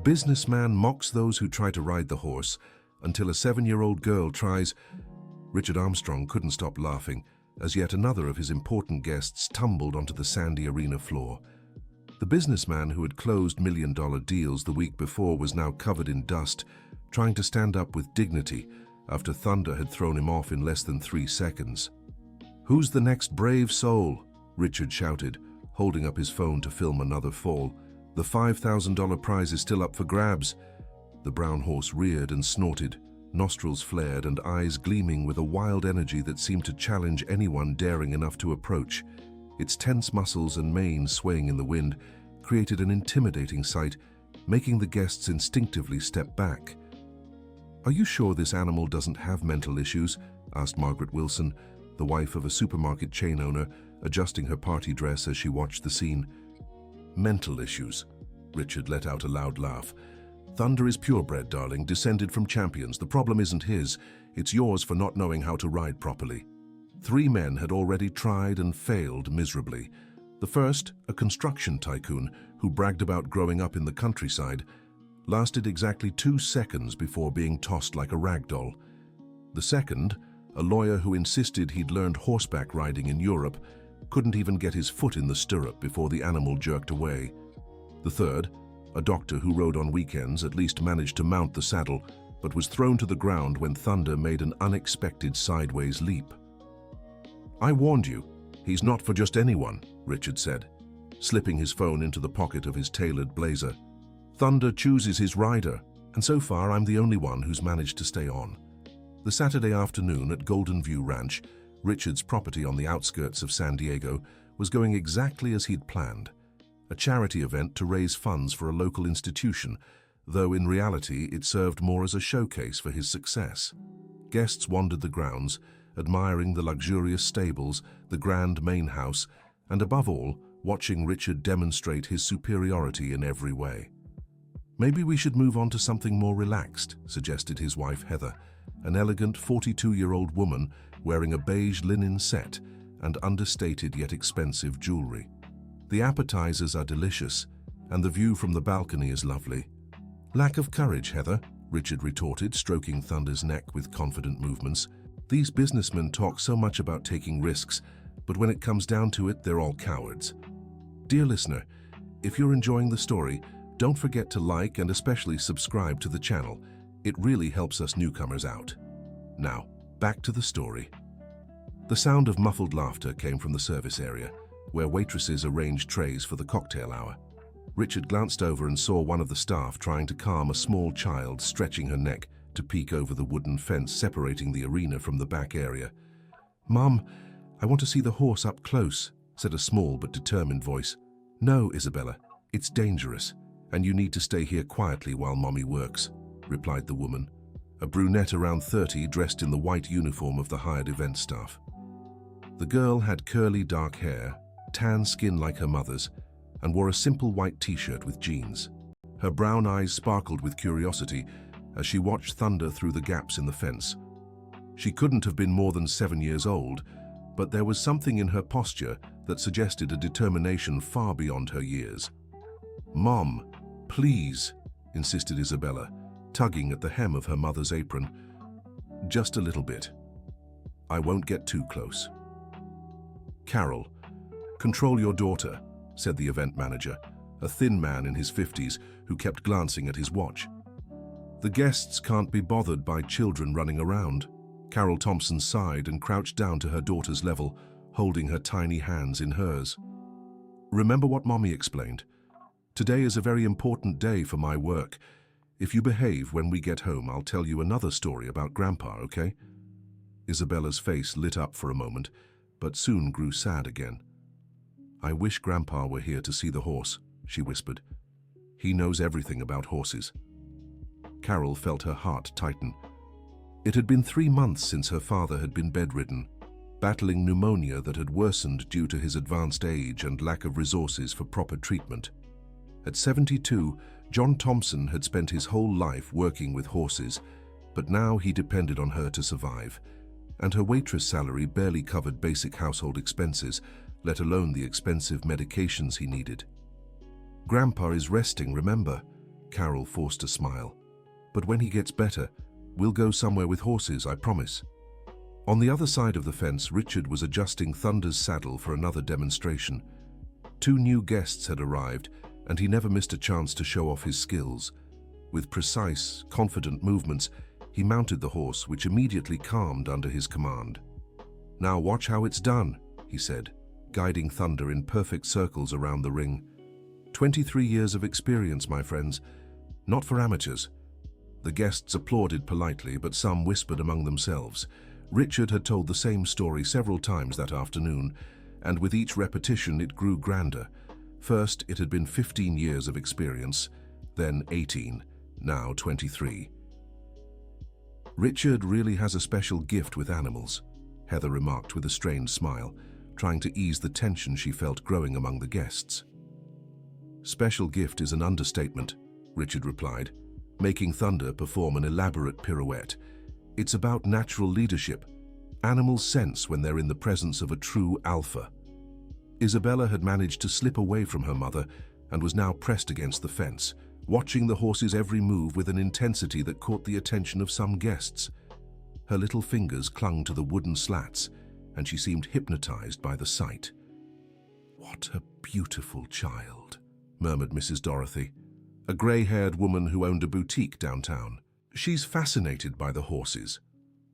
businessman mocks those who try to ride the horse until a 7-year-old girl tries. Richard Armstrong couldn't stop laughing as yet another of his important guests tumbled onto the sandy arena floor. The businessman who had closed million-dollar deals the week before was now covered in dust, trying to stand up with dignity after Thunder had thrown him off in less than 3 seconds. "Who's the next brave soul?" Richard shouted, holding up his phone to film another fall. "The $5,000 prize is still up for grabs." The brown horse reared and snorted, nostrils flared and eyes gleaming with a wild energy that seemed to challenge anyone daring enough to approach. Its tense muscles and mane swaying in the wind created an intimidating sight, making the guests instinctively step back. "Are you sure this animal doesn't have mental issues?" asked Margaret Wilson, the wife of a supermarket chain owner, adjusting her party dress as she watched the scene. "Mental issues?" Richard let out a loud laugh. "Thunder is purebred, darling, descended from champions. The problem isn't his, it's yours for not knowing how to ride properly." 3 men had already tried and failed miserably. The first, a construction tycoon who bragged about growing up in the countryside, lasted exactly 2 seconds before being tossed like a rag doll. The second, a lawyer who insisted he'd learned horseback riding in Europe, couldn't even get his foot in the stirrup before the animal jerked away. The third, a doctor who rode on weekends, at least managed to mount the saddle, but was thrown to the ground when Thunder made an unexpected sideways leap. "I warned you, he's not for just anyone," Richard said, slipping his phone into the pocket of his tailored blazer. "Thunder chooses his rider, and so far I'm the only one who's managed to stay on." The Saturday afternoon at Golden View Ranch, Richard's property on the outskirts of San Diego, was going exactly as he'd planned. A charity event to raise funds for a local institution, though in reality it served more as a showcase for his success. Guests wandered the grounds, admiring the luxurious stables, the grand main house, and above all, watching Richard demonstrate his superiority in every way. "Maybe we should move on to something more relaxed," suggested his wife Heather, an elegant 42-year-old woman wearing a beige linen set and understated yet expensive jewelry. "The appetizers are delicious, and the view from the balcony is lovely." "Lack of courage, Heather," Richard retorted, stroking Thunder's neck with confident movements. "These businessmen talk so much about taking risks, but when it comes down to it, they're all cowards." Dear listener, if you're enjoying the story, don't forget to like and especially subscribe to the channel. It really helps us newcomers out. Now, back to the story. The sound of muffled laughter came from the service area, where waitresses arranged trays for the cocktail hour. Richard glanced over and saw one of the staff trying to calm a small child stretching her neck to peek over the wooden fence separating the arena from the back area. "Mom, I want to see the horse up close," said a small but determined voice. "No, Isabella, it's dangerous, and you need to stay here quietly while Mommy works," replied the woman, a brunette around 30 dressed in the white uniform of the hired event staff. The girl had curly dark hair, tan skin like her mother's, and wore a simple white t-shirt with jeans. Her brown eyes sparkled with curiosity as she watched Thunder through the gaps in the fence. She couldn't have been more than 7 years old, but there was something in her posture that suggested a determination far beyond her years. "Mom, please," insisted Isabella, tugging at the hem of her mother's apron. "Just a little bit. I won't get too close." "Carol, control your daughter," said the event manager, a thin man in his 50s who kept glancing at his watch. "The guests can't be bothered by children running around." Carol Thompson sighed and crouched down to her daughter's level, holding her tiny hands in hers. "Remember what Mommy explained. Today is a very important day for my work. If you behave when we get home, I'll tell you another story about Grandpa, okay?" Isabella's face lit up for a moment, but soon grew sad again. "I wish Grandpa were here to see the horse," she whispered. "He knows everything about horses." Carol felt her heart tighten. It had been 3 months since her father had been bedridden, battling pneumonia that had worsened due to his advanced age and lack of resources for proper treatment. At 72, John Thompson had spent his whole life working with horses, but now he depended on her to survive, and her waitress salary barely covered basic household expenses, let alone the expensive medications he needed. "Grandpa is resting, remember?" Carol forced a smile. "But when he gets better, we'll go somewhere with horses, I promise." On the other side of the fence, Richard was adjusting Thunder's saddle for another demonstration. 2 new guests had arrived, and he never missed a chance to show off his skills. With precise, confident movements, he mounted the horse, which immediately calmed under his command. "Now watch how it's done," he said, guiding Thunder in perfect circles around the ring. 23 years of experience, my friends. Not for amateurs." The guests applauded politely, but some whispered among themselves. Richard had told the same story several times that afternoon, and with each repetition it grew grander. First, it had been 15 years of experience, then 18, now 23. "Richard really has a special gift with animals," Heather remarked with a strained smile, trying to ease the tension she felt growing among the guests. "Special gift is an understatement," Richard replied, making Thunder perform an elaborate pirouette. "It's about natural leadership. Animals sense when they're in the presence of a true alpha." Isabella had managed to slip away from her mother and was now pressed against the fence, watching the horse's every move with an intensity that caught the attention of some guests. Her little fingers clung to the wooden slats, and she seemed hypnotized by the sight. "What a beautiful child," murmured Mrs. Dorothy, a grey-haired woman who owned a boutique downtown. "She's fascinated by the horses."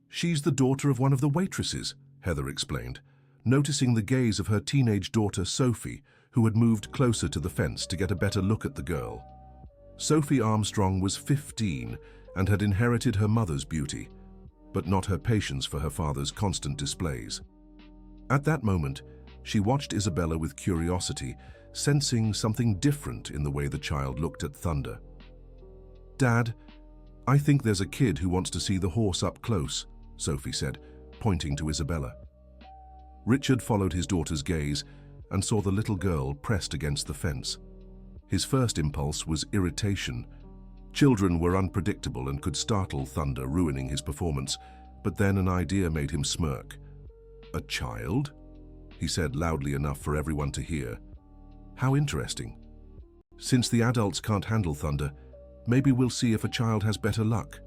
"She's the daughter of one of the waitresses," Heather explained, noticing the gaze of her teenage daughter Sophie, who had moved closer to the fence to get a better look at the girl. Sophie Armstrong was 15 and had inherited her mother's beauty, but not her patience for her father's constant displays. At that moment, she watched Isabella with curiosity, sensing something different in the way the child looked at Thunder. "Dad, I think there's a kid who wants to see the horse up close," Sophie said, pointing to Isabella. Richard followed his daughter's gaze and saw the little girl pressed against the fence. His first impulse was irritation. Children were unpredictable and could startle Thunder, ruining his performance, but then an idea made him smirk. "A child?" he said loudly enough for everyone to hear. "How interesting. Since the adults can't handle Thunder, maybe we'll see if a child has better luck."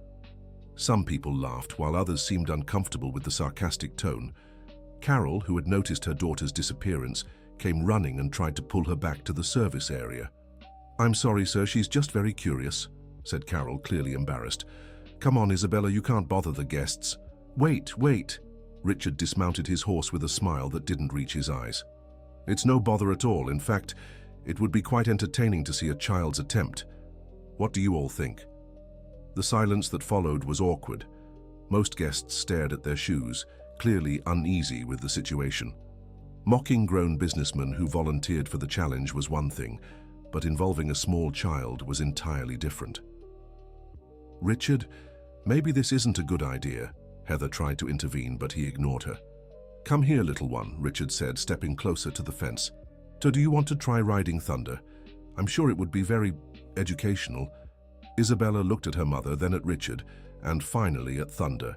Some people laughed, while others seemed uncomfortable with the sarcastic tone. Carol, who had noticed her daughter's disappearance, came running and tried to pull her back to the service area. "I'm sorry, sir, she's just very curious," said Carol, clearly embarrassed. "Come on, Isabella, you can't bother the guests." "Wait, wait." Richard dismounted his horse with a smile that didn't reach his eyes. "It's no bother at all. In fact, it would be quite entertaining to see a child's attempt. What do you all think?" The silence that followed was awkward. Most guests stared at their shoes, clearly uneasy with the situation. Mocking grown businessmen who volunteered for the challenge was one thing, but involving a small child was entirely different. "Richard, maybe this isn't a good idea," Heather tried to intervene, but he ignored her. "Come here, little one," Richard said, stepping closer to the fence. "So do you want to try riding Thunder? I'm sure it would be very educational." Isabella looked at her mother, then at Richard, and finally at Thunder.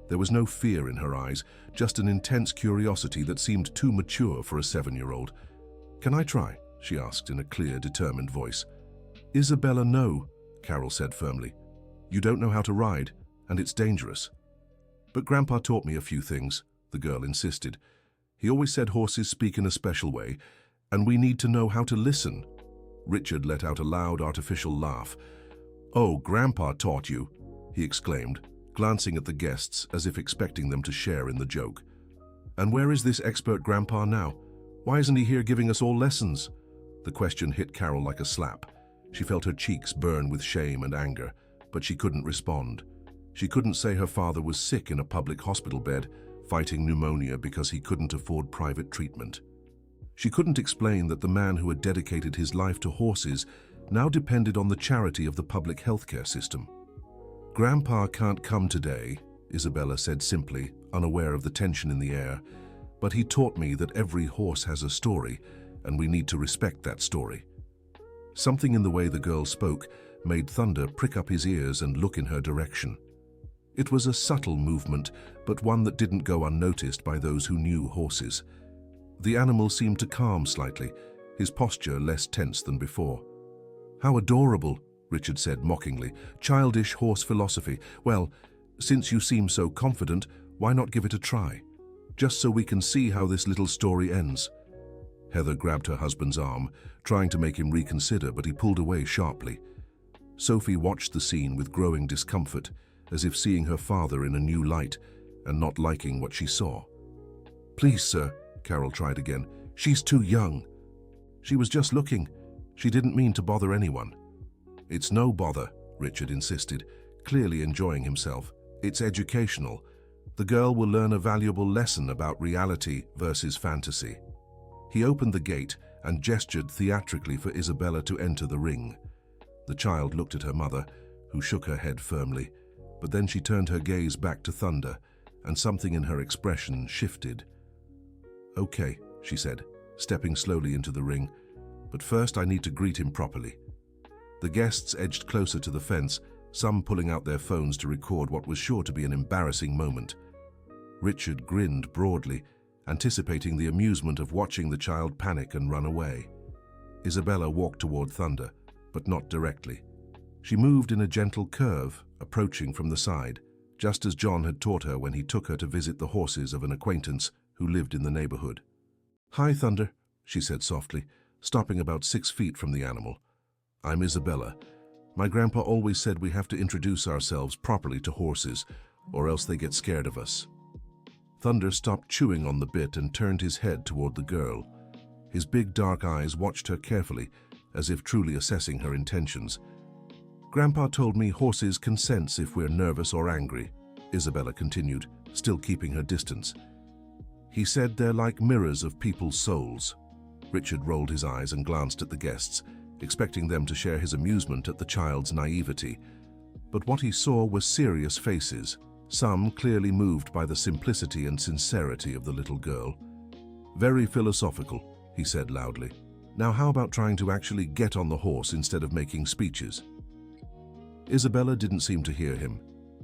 There was no fear in her eyes, just an intense curiosity that seemed too mature for a 7-year-old. "Can I try?" she asked in a clear, determined voice. "Isabella, no," Carol said firmly. "You don't know how to ride, and it's dangerous." "But Grandpa taught me a few things," the girl insisted. "He always said horses speak in a special way, and we need to know how to listen." Richard let out a loud, artificial laugh. "Oh, Grandpa taught you," he exclaimed, glancing at the guests as if expecting them to share in the joke. "And where is this expert Grandpa now? Why isn't he here giving us all lessons?" The question hit Carol like a slap. She felt her cheeks burn with shame and anger, but she couldn't respond. She couldn't say her father was sick in a public hospital bed, fighting pneumonia because he couldn't afford private treatment. She couldn't explain that the man who had dedicated his life to horses now depended on the charity of the public healthcare system. "Grandpa can't come today," Isabella said simply, unaware of the tension in the air, "but he taught me that every horse has a story, and we need to respect that story." Something in the way the girl spoke made Thunder prick up his ears and look in her direction. It was a subtle movement, but one that didn't go unnoticed by those who knew horses. The animal seemed to calm slightly, his posture less tense than before. "How adorable," Richard said mockingly. Childish horse philosophy. Well, since you seem so confident, why not give it a try? Just so we can see how this little story ends. Heather grabbed her husband's arm, trying to make him reconsider, but he pulled away sharply. Sophie watched the scene with growing discomfort, as if seeing her father in a new light and not liking what she saw. Please, sir, Carol tried again. She's too young. She was just looking. She didn't mean to bother anyone. It's no bother, Richard insisted, clearly enjoying himself. It's educational. The girl will learn a valuable lesson about reality versus fantasy. He opened the gate and gestured theatrically for Isabella to enter the ring. The child looked at her mother, who shook her head firmly, but then she turned her gaze back to Thunder, and something in her expression shifted. Okay, she said, stepping slowly into the ring, but first I need to greet him properly. The guests edged closer to the fence, some pulling out their phones to record what was sure to be an embarrassing moment. Richard grinned broadly, anticipating the amusement of watching the child panic and run away. Isabella walked toward Thunder, but not directly. She moved in a gentle curve, approaching from the side, just as John had taught her when he took her to visit the horses of an acquaintance who lived in the neighborhood. Hi, Thunder, she said softly, stopping about 6 feet from the animal. I'm Isabella. My grandpa always said we have to introduce ourselves properly to horses, or else they get scared of us. Thunder stopped chewing on the bit and turned his head toward the girl. His big dark eyes watched her carefully, as if truly assessing her intentions. Grandpa told me horses can sense if we're nervous or angry, Isabella continued, still keeping her distance. He said they're like mirrors of people's souls. Richard rolled his eyes and glanced at the guests, expecting them to share his amusement at the child's naivety. But what he saw were serious faces, some clearly moved by the simplicity and sincerity of the little girl. Very philosophical, he said loudly. Now how about trying to actually get on the horse instead of making speeches? Isabella didn't seem to hear him.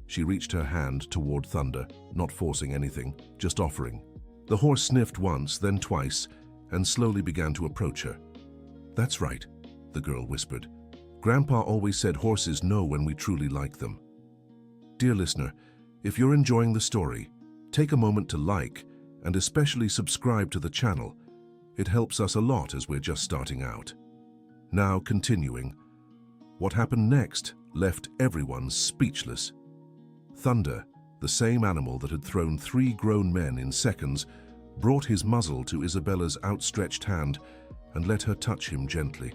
She reached her hand toward Thunder, not forcing anything, just offering. The horse sniffed once, then twice, and slowly began to approach her. That's right, the girl whispered. Grandpa always said horses know when we truly like them. Dear listener, if you're enjoying the story, take a moment to like and especially subscribe to the channel. It helps us a lot as we're just starting out. Now continuing. What happened next left everyone speechless. Thunder, the same animal that had thrown 3 grown men in seconds, brought his muzzle to Isabella's outstretched hand and let her touch him gently.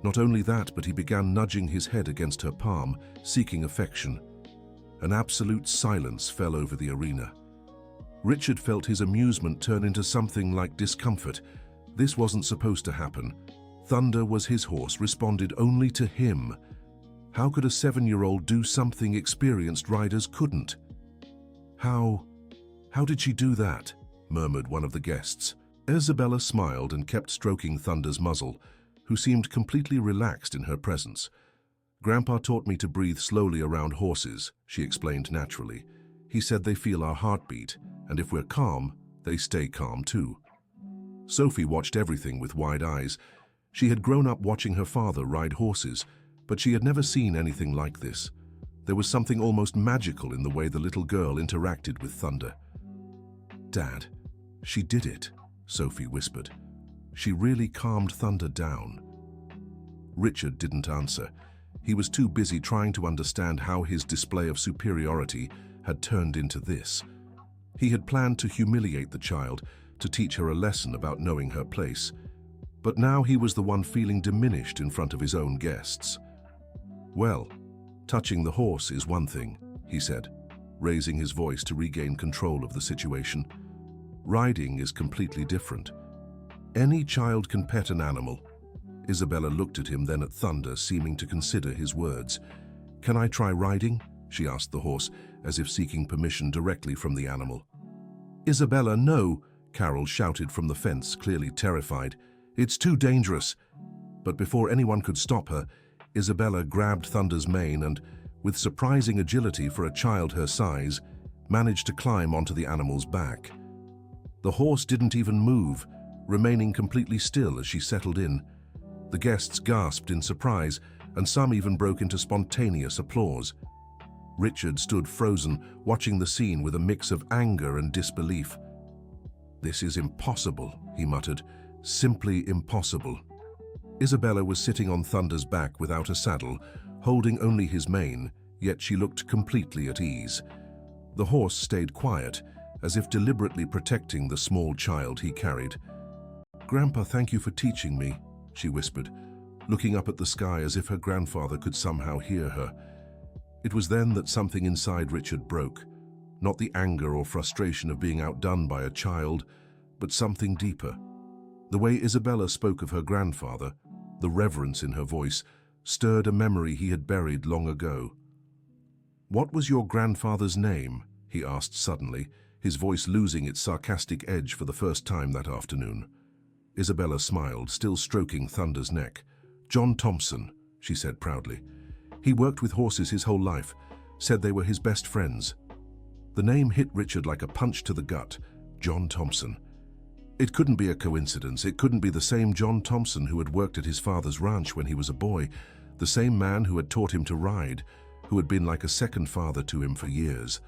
Not only that, but he began nudging his head against her palm, seeking affection. An absolute silence fell over the arena. Richard felt his amusement turn into something like discomfort. This wasn't supposed to happen. Thunder was his horse, responded only to him. How could a 7-year-old do something experienced riders couldn't? How did she do that? Murmured one of the guests. Isabella smiled and kept stroking Thunder's muzzle, who seemed completely relaxed in her presence. Grandpa taught me to breathe slowly around horses, she explained naturally. He said they feel our heartbeat, and if we're calm, they stay calm too. Sophie watched everything with wide eyes. She had grown up watching her father ride horses, but she had never seen anything like this. There was something almost magical in the way the little girl interacted with Thunder. Dad, she did it, Sophie whispered. She really calmed Thunder down. Richard didn't answer. He was too busy trying to understand how his display of superiority had turned into this. He had planned to humiliate the child, to teach her a lesson about knowing her place. But now he was the one feeling diminished in front of his own guests. Well, touching the horse is one thing, he said, raising his voice to regain control of the situation. Riding is completely different. Any child can pet an animal. Isabella looked at him, then at Thunder, seeming to consider his words. Can I try riding? She asked the horse, as if seeking permission directly from the animal. Isabella, no, Carol shouted from the fence, clearly terrified. It's too dangerous. But before anyone could stop her, Isabella grabbed Thunder's mane and, with surprising agility for a child her size, managed to climb onto the animal's back. The horse didn't even move, remaining completely still as she settled in. The guests gasped in surprise, and some even broke into spontaneous applause. Richard stood frozen, watching the scene with a mix of anger and disbelief. "This is impossible," he muttered. "Simply impossible." Isabella was sitting on Thunder's back without a saddle, holding only his mane, yet she looked completely at ease. The horse stayed quiet, as if deliberately protecting the small child he carried. "Grandpa, thank you for teaching me," she whispered, looking up at the sky as if her grandfather could somehow hear her. It was then that something inside Richard broke, not the anger or frustration of being outdone by a child, but something deeper. The way Isabella spoke of her grandfather, the reverence in her voice, stirred a memory he had buried long ago. "What was your grandfather's name?" he asked suddenly, his voice losing its sarcastic edge for the first time that afternoon. Isabella smiled, still stroking Thunder's neck. "John Thompson," she said proudly. "He worked with horses his whole life, said they were his best friends." The name hit Richard like a punch to the gut. John Thompson. It couldn't be a coincidence. It couldn't be the same John Thompson who had worked at his father's ranch when he was a boy, the same man who had taught him to ride, who had been like a second father to him for years.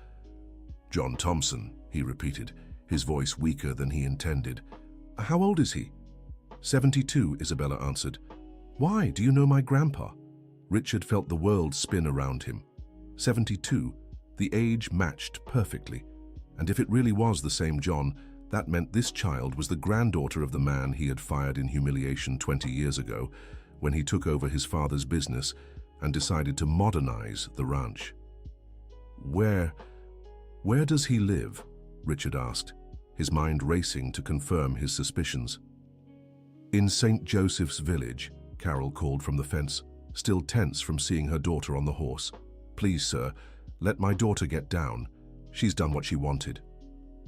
"John Thompson," he repeated, his voice weaker than he intended. "How old is he?" 72, Isabella answered. "Why, do you know my grandpa?" Richard felt the world spin around him. 72, the age matched perfectly. And if it really was the same John, that meant this child was the granddaughter of the man he had fired in humiliation 20 years ago, when he took over his father's business and decided to modernize the ranch. Where does he live?" Richard asked, his mind racing to confirm his suspicions. "In St. Joseph's Village," Carol called from the fence, still tense from seeing her daughter on the horse. "Please, sir, let my daughter get down. She's done what she wanted."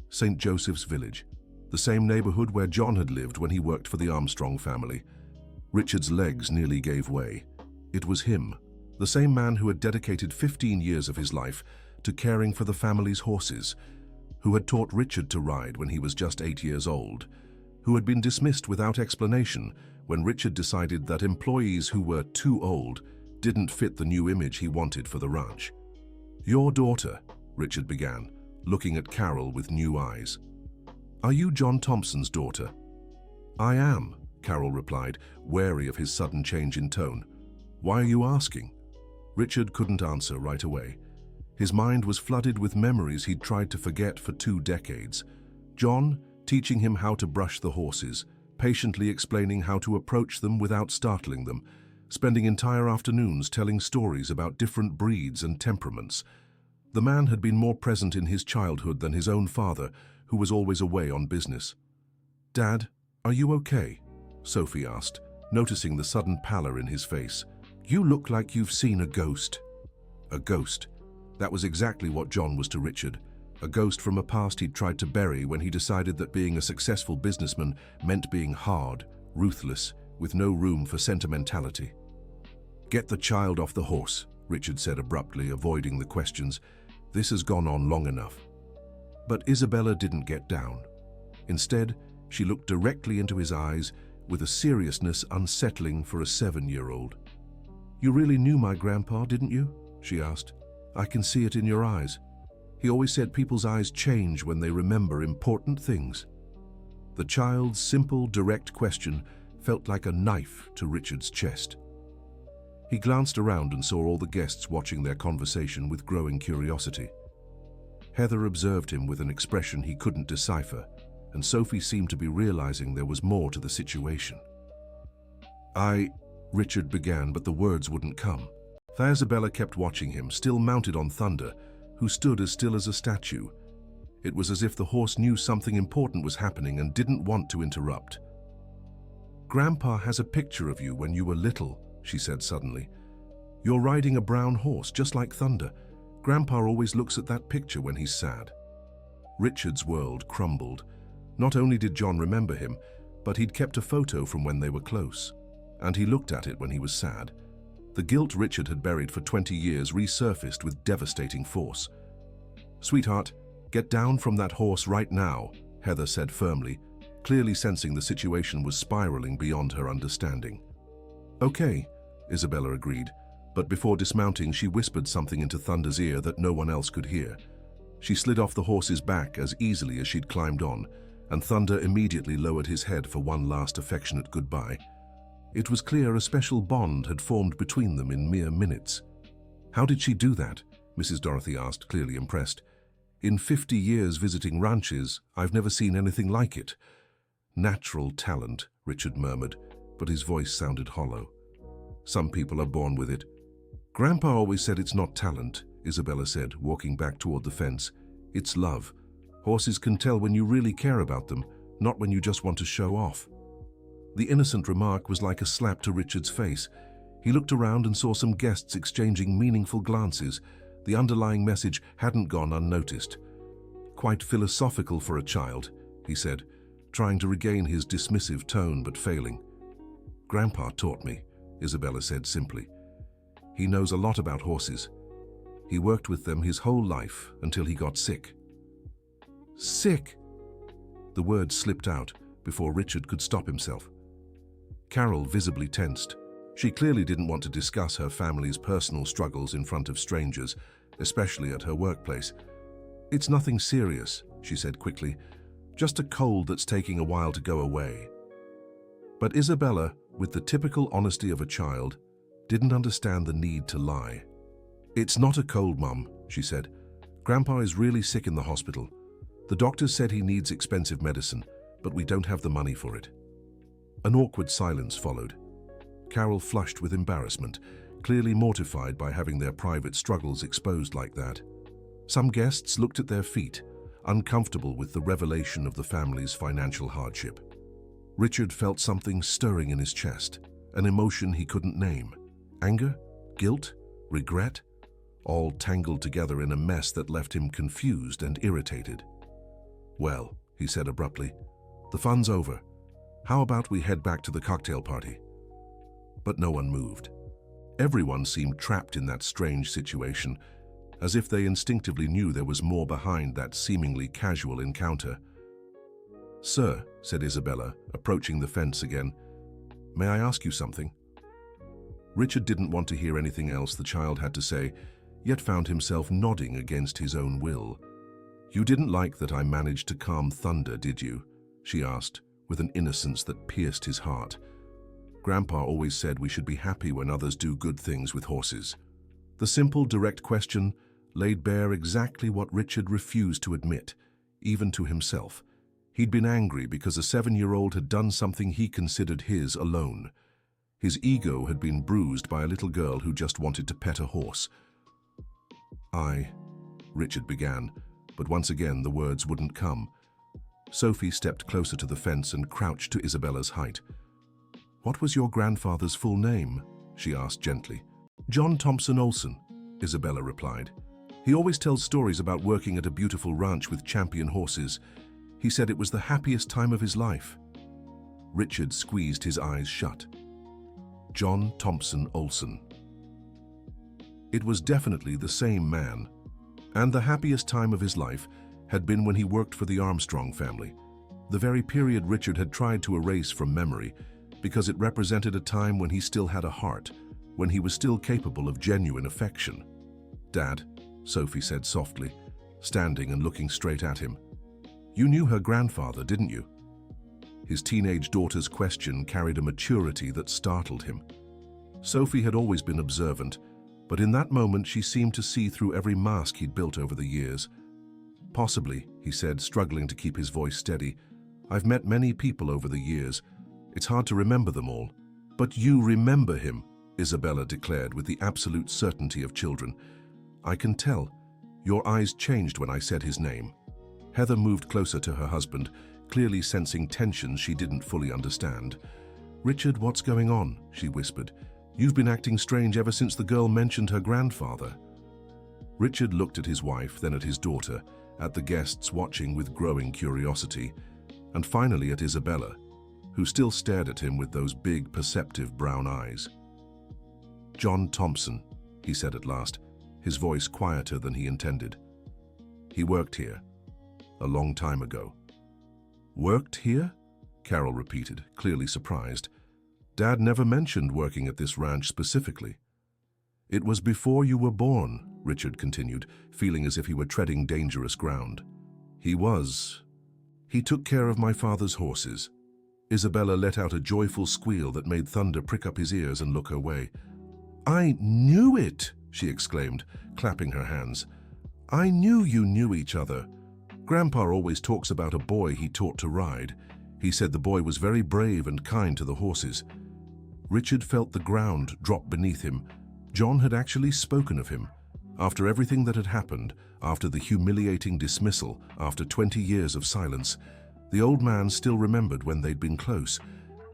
St. Joseph's Village, the same neighborhood where John had lived when he worked for the Armstrong family. Richard's legs nearly gave way. It was him, the same man who had dedicated 15 years of his life to caring for the family's horses, who had taught Richard to ride when he was just 8 years old, who had been dismissed without explanation when Richard decided that employees who were too old didn't fit the new image he wanted for the ranch. "Your daughter," Richard began, looking at Carol with new eyes. "Are you John Thompson's daughter?" "I am," Carol replied, wary of his sudden change in tone. "Why are you asking?" Richard couldn't answer right away. His mind was flooded with memories he'd tried to forget for 2 decades. John teaching him how to brush the horses, patiently explaining how to approach them without startling them, spending entire afternoons telling stories about different breeds and temperaments. The man had been more present in his childhood than his own father, who was always away on business. "Dad, are you okay?" Sophie asked, noticing the sudden pallor in his face. "You look like you've seen a ghost." A ghost. That was exactly what John was to Richard. A ghost from a past he'd tried to bury when he decided that being a successful businessman meant being hard, ruthless, with no room for sentimentality. "Get the child off the horse," Richard said abruptly, avoiding the questions. "This has gone on long enough." But Isabella didn't get down. Instead, she looked directly into his eyes with a seriousness unsettling for a 7-year-old. "You really knew my grandpa, didn't you?" she asked. "I can see it in your eyes. He always said people's eyes change when they remember important things." The child's simple, direct question felt like a knife to Richard's chest. He glanced around and saw all the guests watching their conversation with growing curiosity. Heather observed him with an expression he couldn't decipher, and Sophie seemed to be realizing there was more to the situation. Richard began, but the words wouldn't come. Isabella kept watching him, still mounted on Thunder, who stood as still as a statue. It was as if the horse knew something important was happening and didn't want to interrupt. "Grandpa has a picture of you when you were little," she said suddenly. "You're riding a brown horse, just like Thunder. Grandpa always looks at that picture when he's sad." Richard's world crumbled. Not only did John remember him, but he'd kept a photo from when they were close. And he looked at it when he was sad. The guilt Richard had buried for 20 years resurfaced with devastating force. "Sweetheart, get down from that horse right now," Heather said firmly, clearly sensing the situation was spiraling beyond her understanding. "Okay, Isabella agreed, but before dismounting she whispered something into Thunder's ear that no one else could hear. She slid off the horse's back as easily as she'd climbed on, and Thunder immediately lowered his head for one last affectionate goodbye. It was clear a special bond had formed between them in mere minutes. "How did she do that?" Mrs. Dorothy asked, clearly impressed. "In 50 years visiting ranches, I've never seen anything like it." "Natural talent," Richard murmured, but his voice sounded hollow. "Some people are born with it." "Grandpa always said it's not talent," Isabella said, walking back toward the fence. "It's love. Horses can tell when you really care about them, not when you just want to show off." The innocent remark was like a slap to Richard's face. He looked around and saw some guests exchanging meaningful glances. The underlying message hadn't gone unnoticed. "Quite philosophical for a child," he said, trying to regain his dismissive tone but failing. "Grandpa taught me," Isabella said simply. "He knows a lot about horses. He worked with them his whole life until he got sick." "Sick?" The word slipped out before Richard could stop himself. Carol visibly tensed. She clearly didn't want to discuss her family's personal struggles in front of strangers, especially at her workplace. "It's nothing serious," she said quickly. "Just a cold that's taking a while to go away." But Isabella, with the typical honesty of a child, didn't understand the need to lie. "It's not a cold, Mum," she said. "Grandpa is really sick in the hospital. The doctors said he needs expensive medicine, but we don't have the money for it." An awkward silence followed. Carol flushed with embarrassment, clearly mortified by having their private struggles exposed like that. Some guests looked at their feet, uncomfortable with the revelation of the family's financial hardship. Richard felt something stirring in his chest, an emotion he couldn't name. Anger? Guilt? Regret? All tangled together in a mess that left him confused and irritated. "Well," he said abruptly, "the fun's over. How about we head back to the cocktail party?" But no one moved. Everyone seemed trapped in that strange situation, as if they instinctively knew there was more behind that seemingly casual encounter. "Sir," said Isabella, approaching the fence again, "may I ask you something?" Richard didn't want to hear anything else the child had to say, yet found himself nodding against his own will. "You didn't like that I managed to calm Thunder, did you?" she asked, with an innocence that pierced his heart. "Grandpa always said we should be happy when others do good things with horses." The simple, direct question laid bare exactly what Richard refused to admit, even to himself. He'd been angry because a 7-year-old had done something he considered his alone. His ego had been bruised by a little girl who just wanted to pet a horse. Richard began, but once again the words wouldn't come. Sophie stepped closer to the fence and crouched to Isabella's height. "What was your grandfather's full name?" she asked gently. "John Thompson Olson," Isabella replied. "He always tells stories about working at a beautiful ranch with champion horses. He said it was the happiest time of his life." Richard squeezed his eyes shut. John Thompson Olson. It was definitely the same man, and the happiest time of his life had been when he worked for the Armstrong family, the very period Richard had tried to erase from memory because it represented a time when he still had a heart, when he was still capable of genuine affection. "Dad," Sophie said softly, standing and looking straight at him. "You knew her grandfather, didn't you?" His teenage daughter's question carried a maturity that startled him. Sophie had always been observant, but in that moment she seemed to see through every mask he'd built over the years. "Possibly," he said, struggling to keep his voice steady. "I've met many people over the years. It's hard to remember them all." "But you remember him," Isabella declared with the absolute certainty of children. "I can tell. Your eyes changed when I said his name." Heather moved closer to her husband, clearly sensing tensions she didn't fully understand. "Richard, what's going on?" she whispered. "You've been acting strange ever since the girl mentioned her grandfather." Richard looked at his wife, then at his daughter, at the guests watching with growing curiosity, and finally at Isabella, who still stared at him with those big, perceptive brown eyes. "John Thompson," he said at last, his voice quieter than he intended. "He worked here, a long time ago." "Worked here?" Carol repeated, clearly surprised. Dad never mentioned working at this ranch specifically. It was before you were born, Richard continued, feeling as if he were treading dangerous ground. He took care of my father's horses. Isabella let out a joyful squeal that made Thunder prick up his ears and look her way. I knew it, she exclaimed, clapping her hands. I knew you knew each other. Grandpa always talks about a boy he taught to ride. He said the boy was very brave and kind to the horses. Richard felt the ground drop beneath him. John had actually spoken of him. After everything that had happened, after the humiliating dismissal, after 20 years of silence, the old man still remembered when they'd been close.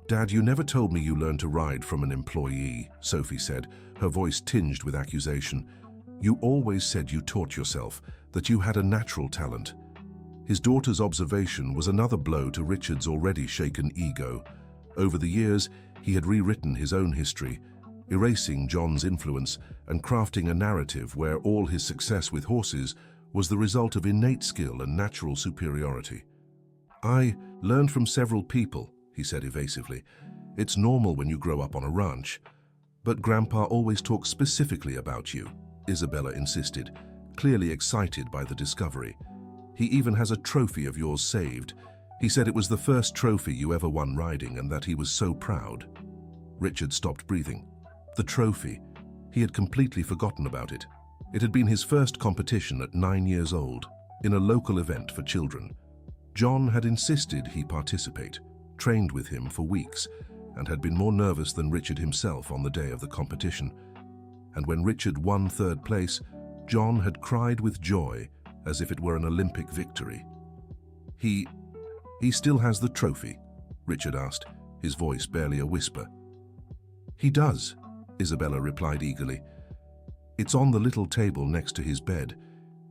Dad, you never told me you learned to ride from an employee, Sophie said, her voice tinged with accusation. You always said you taught yourself, that you had a natural talent. His daughter's observation was another blow to Richard's already shaken ego. Over the years, he had rewritten his own history, erasing John's influence and crafting a narrative where all his success with horses was the result of innate skill and natural superiority. I learned from several people, he said evasively. It's normal when you grow up on a ranch. But Grandpa always talks specifically about you, Isabella insisted, clearly excited by the discovery. He even has a trophy of yours saved. He said it was the first trophy you ever won riding and that he was so proud. Richard stopped breathing. The trophy. He had completely forgotten about it. It had been his first competition at 9 years old, in a local event for children. John had insisted he participate, trained with him for weeks, and had been more nervous than Richard himself on the day of the competition. And when Richard won third place, John had cried with joy as if it were an Olympic victory. He still has the trophy? Richard asked, his voice barely a whisper. He does, Isabella replied eagerly. It's on the little table next to his bed.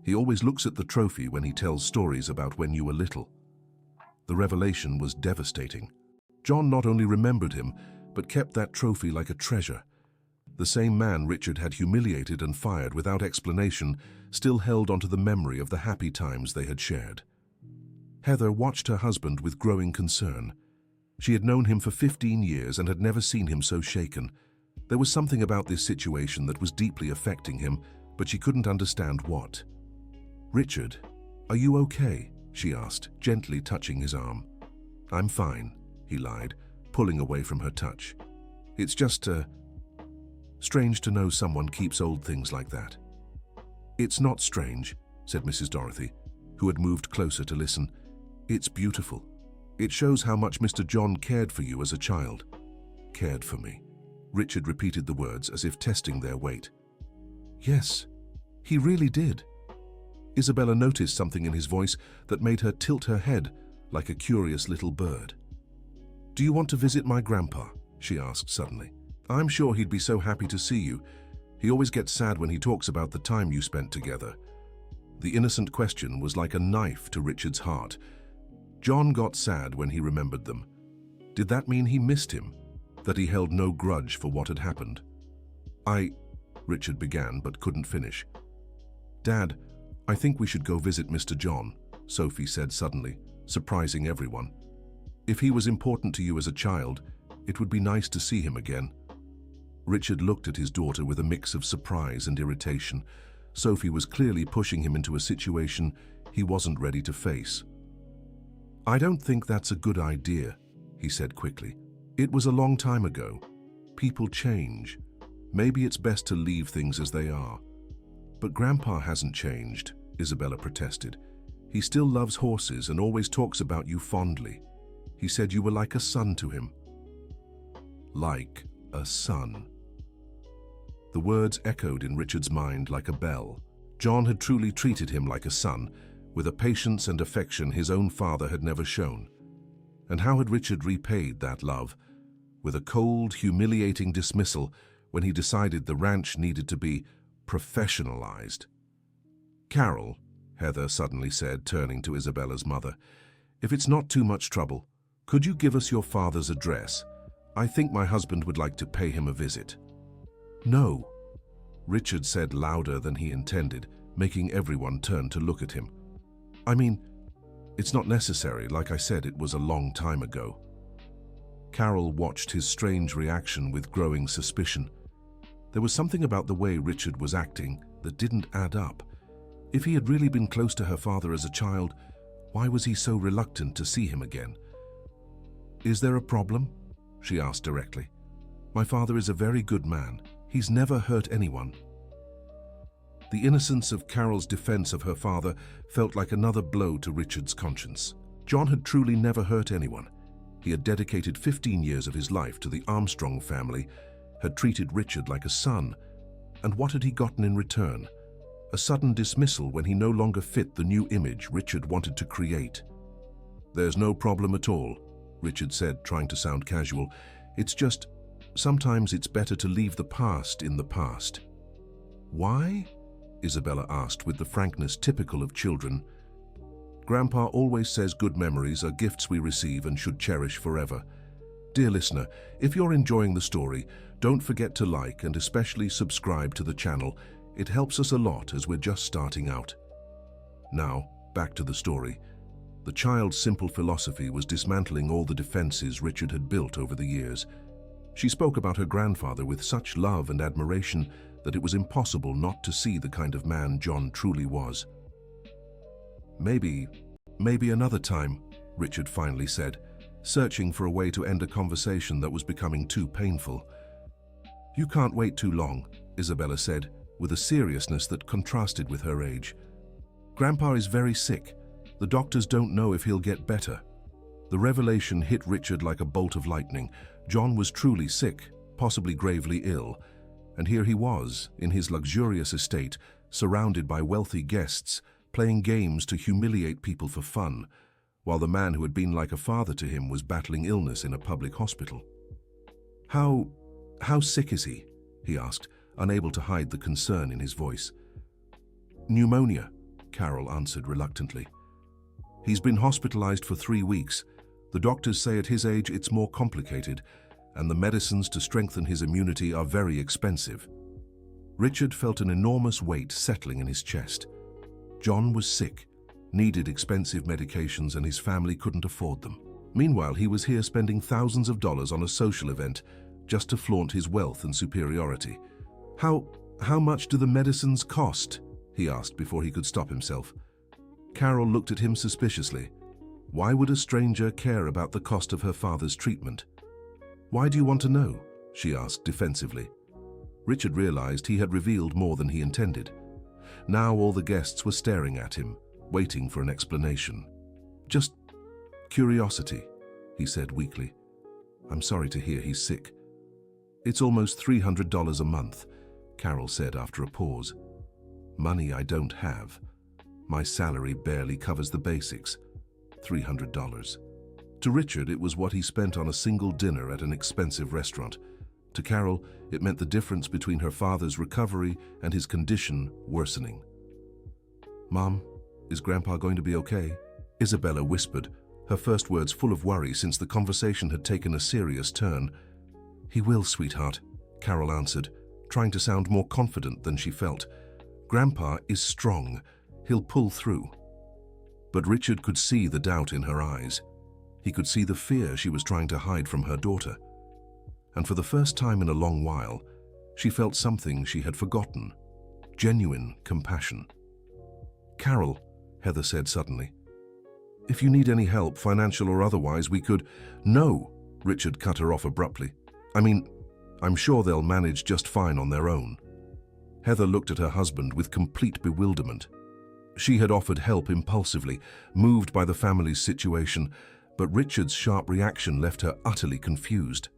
He always looks at the trophy when he tells stories about when you were little. The revelation was devastating. John not only remembered him, but kept that trophy like a treasure. The same man Richard had humiliated and fired without explanation still held onto the memory of the happy times they had shared. Heather watched her husband with growing concern. She had known him for 15 years and had never seen him so shaken. There was something about this situation that was deeply affecting him, but she couldn't understand what. Richard, are you okay? She asked, gently touching his arm. I'm fine, he lied, pulling away from her touch. It's just, strange to know someone keeps old things like that. It's not strange, said Mrs. Dorothy, who had moved closer to listen. It's beautiful. It shows how much Mr. John cared for you as a child. Cared for me. Richard repeated the words as if testing their weight. Yes, he really did. Isabella noticed something in his voice that made her tilt her head like a curious little bird. Do you want to visit my grandpa? She asked suddenly. I'm sure he'd be so happy to see you. He always gets sad when he talks about the time you spent together. The innocent question was like a knife to Richard's heart. John got sad when he remembered them. Did that mean he missed him? That he held no grudge for what had happened? Richard began but couldn't finish. Dad, I think we should go visit Mr. John, Sophie said suddenly, surprising everyone. If he was important to you as a child, it would be nice to see him again. Richard looked at his daughter with a mix of surprise and irritation. Sophie was clearly pushing him into a situation he wasn't ready to face. I don't think that's a good idea, he said quickly. It was a long time ago. People change. Maybe it's best to leave things as they are. But Grandpa hasn't changed, Isabella protested. He still loves horses and always talks about you fondly. He said you were like a son to him. Like a son. The words echoed in Richard's mind like a bell. John had truly treated him like a son, with a patience and affection his own father had never shown. And how had Richard repaid that love? With a cold, humiliating dismissal when he decided the ranch needed to be professionalized. Carol, Heather suddenly said, turning to Isabella's mother, if it's not too much trouble, could you give us your father's address? I think my husband would like to pay him a visit. No, Richard said louder than he intended, making everyone turn to look at him. I mean, it's not necessary. Like I said, it was a long time ago. Carol watched his strange reaction with growing suspicion. There was something about the way Richard was acting that didn't add up. If he had really been close to her father as a child, why was he so reluctant to see him again? "Is there a problem?" she asked directly. "My father is a very good man. He's never hurt anyone." The innocence of Carol's defense of her father felt like another blow to Richard's conscience. John had truly never hurt anyone. He had dedicated 15 years of his life to the Armstrong family, had treated Richard like a son, and what had he gotten in return? A sudden dismissal when he no longer fit the new image Richard wanted to create. "There's no problem at all," Richard said, trying to sound casual. "It's just, sometimes it's better to leave the past in the past." "Why?" Isabella asked with the frankness typical of children. "Grandpa always says good memories are gifts we receive and should cherish forever." Dear listener, if you're enjoying the story, don't forget to like and especially subscribe to the channel. It helps us a lot as we're just starting out. Now, back to the story. The child's simple philosophy was dismantling all the defenses Richard had built over the years. She spoke about her grandfather with such love and admiration that it was impossible not to see the kind of man John truly was. Maybe another time," Richard finally said, searching for a way to end a conversation that was becoming too painful. "You can't wait too long," Isabella said, with a seriousness that contrasted with her age. "Grandpa is very sick. The doctors don't know if he'll get better." The revelation hit Richard like a bolt of lightning. John was truly sick, possibly gravely ill, and here he was, in his luxurious estate, surrounded by wealthy guests, playing games to humiliate people for fun, while the man who had been like a father to him was battling illness in a public hospital. How sick is he?" he asked, unable to hide the concern in his voice. "Pneumonia," Carol answered reluctantly. "He's been hospitalized for 3 weeks. The doctors say at his age it's more complicated, and the medicines to strengthen his immunity are very expensive." Richard felt an enormous weight settling in his chest. John was sick, needed expensive medications, and his family couldn't afford them. Meanwhile, he was here spending thousands of dollars on a social event just to flaunt his wealth and superiority. How much do the medicines cost?" he asked before he could stop himself. Carol looked at him suspiciously. Why would a stranger care about the cost of her father's treatment? "Why do you want to know?" she asked defensively. Richard realized he had revealed more than he intended. Now all the guests were staring at him, waiting for an explanation. "Just curiosity," he said weakly. "I'm sorry to hear he's sick." "It's almost $300 a month," Carol said after a pause. "Money I don't have. My salary barely covers the basics. $300. To Richard, it was what he spent on a single dinner at an expensive restaurant. To Carol, it meant the difference between her father's recovery and his condition worsening. "Mom, is Grandpa going to be okay?" Isabella whispered, her first words full of worry since the conversation had taken a serious turn. "He will, sweetheart," Carol answered, trying to sound more confident than she felt. "Grandpa is strong. He'll pull through." But Richard could see the doubt in her eyes. He could see the fear she was trying to hide from her daughter. And for the first time in a long while, she felt something she had forgotten: genuine compassion. "Carol," Heather said suddenly, "if you need any help, financial or otherwise, we could—" "No," Richard cut her off abruptly. I'm sure they'll manage just fine on their own." Heather looked at her husband with complete bewilderment. She had offered help impulsively, moved by the family's situation, but Richard's sharp reaction left her utterly confused.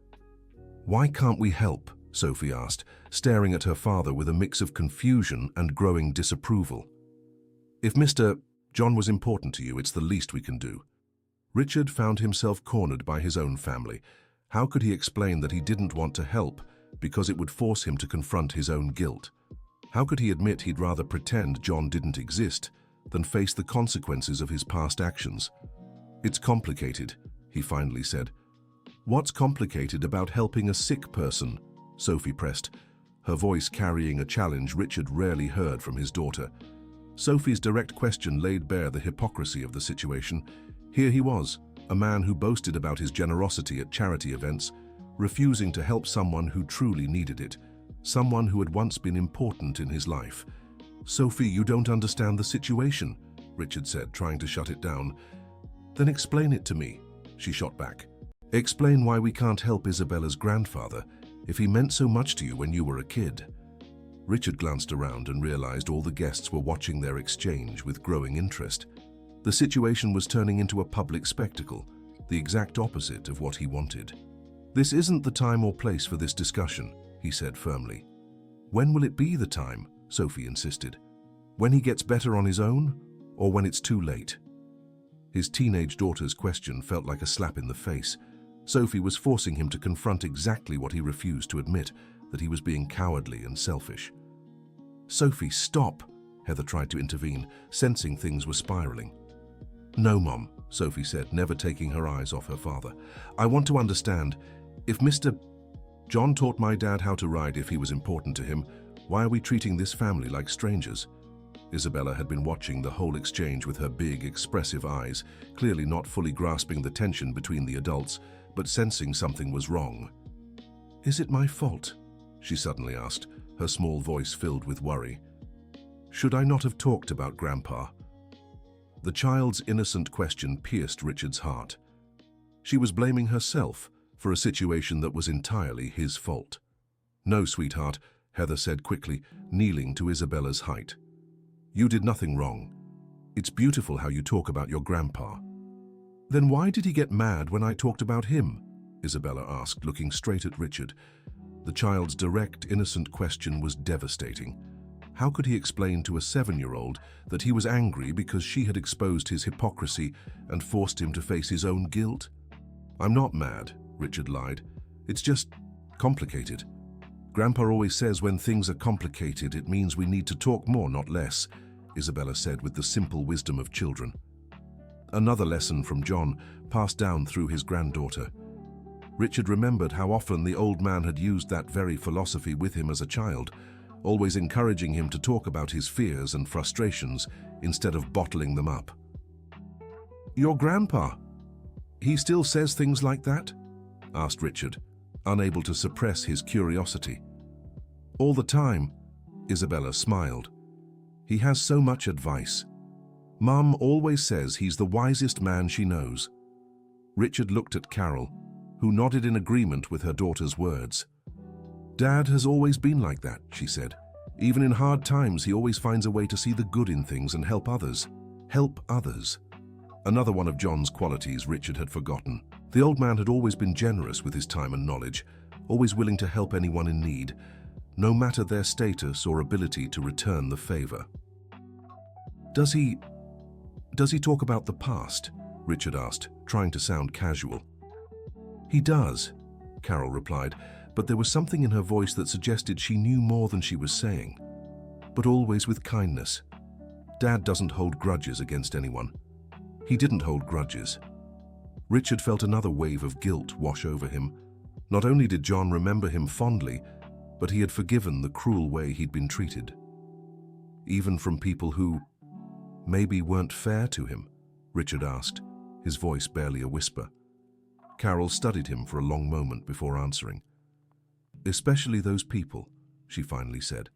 "Why can't we help?" Sophie asked, staring at her father with a mix of confusion and growing disapproval. "If Mr. John was important to you, it's the least we can do." Richard found himself cornered by his own family. How could he explain that he didn't want to help because it would force him to confront his own guilt? How could he admit he'd rather pretend John didn't exist than face the consequences of his past actions? "It's complicated," he finally said. "What's complicated about helping a sick person?" Sophie pressed, her voice carrying a challenge Richard rarely heard from his daughter. Sophie's direct question laid bare the hypocrisy of the situation. Here he was, a man who boasted about his generosity at charity events, refusing to help someone who truly needed it, someone who had once been important in his life. "Sophie, you don't understand the situation," Richard said, trying to shut it down. "Then explain it to me," she shot back. "Explain why we can't help Isabella's grandfather if he meant so much to you when you were a kid." Richard glanced around and realized all the guests were watching their exchange with growing interest. The situation was turning into a public spectacle, the exact opposite of what he wanted. "This isn't the time or place for this discussion," he said firmly. "When will it be the time?" Sophie insisted. "When he gets better on his own, or when it's too late?" His teenage daughter's question felt like a slap in the face. Sophie was forcing him to confront exactly what he refused to admit, that he was being cowardly and selfish. "Sophie, stop!" Heather tried to intervene, sensing things were spiraling. "No, Mom," Sophie said, never taking her eyes off her father. "I want to understand. If Mr. John taught my dad how to ride if he was important to him, why are we treating this family like strangers?" Isabella had been watching the whole exchange with her big, expressive eyes, clearly not fully grasping the tension between the adults, but sensing something was wrong. "Is it my fault?" she suddenly asked, her small voice filled with worry. "Should I not have talked about Grandpa?" The child's innocent question pierced Richard's heart. She was blaming herself for a situation that was entirely his fault. "No, sweetheart," Heather said quickly, kneeling to Isabella's height. "You did nothing wrong. It's beautiful how you talk about your grandpa." "Then why did he get mad when I talked about him?" Isabella asked, looking straight at Richard. The child's direct, innocent question was devastating. How could he explain to a 7-year-old that he was angry because she had exposed his hypocrisy and forced him to face his own guilt? "I'm not mad," Richard lied. "It's just complicated. Grandpa always says when things are complicated, it means we need to talk more, not less," Isabella said with the simple wisdom of children. Another lesson from John, passed down through his granddaughter. Richard remembered how often the old man had used that very philosophy with him as a child, always encouraging him to talk about his fears and frustrations instead of bottling them up. "Your grandpa, he still says things like that?" asked Richard, unable to suppress his curiosity. "All the time," Isabella smiled. "He has so much advice. Mum always says he's the wisest man she knows." Richard looked at Carol, who nodded in agreement with her daughter's words. "Dad has always been like that," she said. "Even in hard times, he always finds a way to see the good in things and help others. Help others." Another one of John's qualities Richard had forgotten. The old man had always been generous with his time and knowledge, always willing to help anyone in need, no matter their status or ability to return the favor. Does he talk about the past?" Richard asked, trying to sound casual. "He does," Carol replied, but there was something in her voice that suggested she knew more than she was saying. "But always with kindness. Dad doesn't hold grudges against anyone." He didn't hold grudges. Richard felt another wave of guilt wash over him. Not only did John remember him fondly, but he had forgiven the cruel way he'd been treated. Even from people who maybe weren't fair to him, Richard asked, his voice barely a whisper. Carol studied him for a long moment before answering. "Especially those people," she finally said.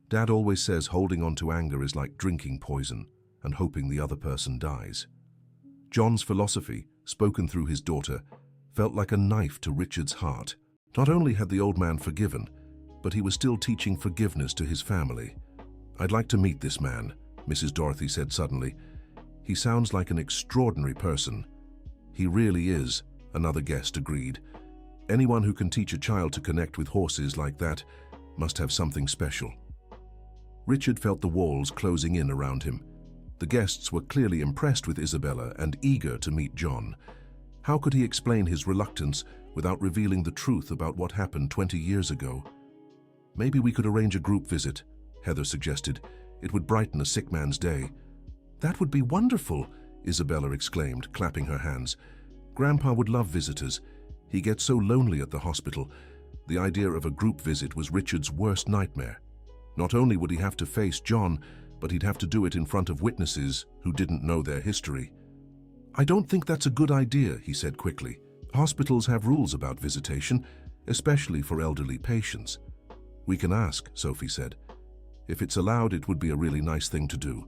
"Dad always says holding on to anger is like drinking poison and hoping the other person dies." John's philosophy, spoken through his daughter, felt like a knife to Richard's heart. Not only had the old man forgiven, but he was still teaching forgiveness to his family. "I'd like to meet this man," Mrs. Dorothy said suddenly. "He sounds like an extraordinary person." "He really is," another guest agreed. "Anyone who can teach a child to connect with horses like that must have something special." Richard felt the walls closing in around him. The guests were clearly impressed with Isabella and eager to meet John. How could he explain his reluctance without revealing the truth about what happened 20 years ago? "Maybe we could arrange a group visit," Heather suggested. "It would brighten a sick man's day." "That would be wonderful," Isabella exclaimed, clapping her hands. "Grandpa would love visitors. He gets so lonely at the hospital." The idea of a group visit was Richard's worst nightmare. Not only would he have to face John, but he'd have to do it in front of witnesses who didn't know their history. I don't think that's a good idea, he said quickly. Hospitals have rules about visitation, especially for elderly patients. We can ask, Sophie said. If it's allowed, it would be a really nice thing to do.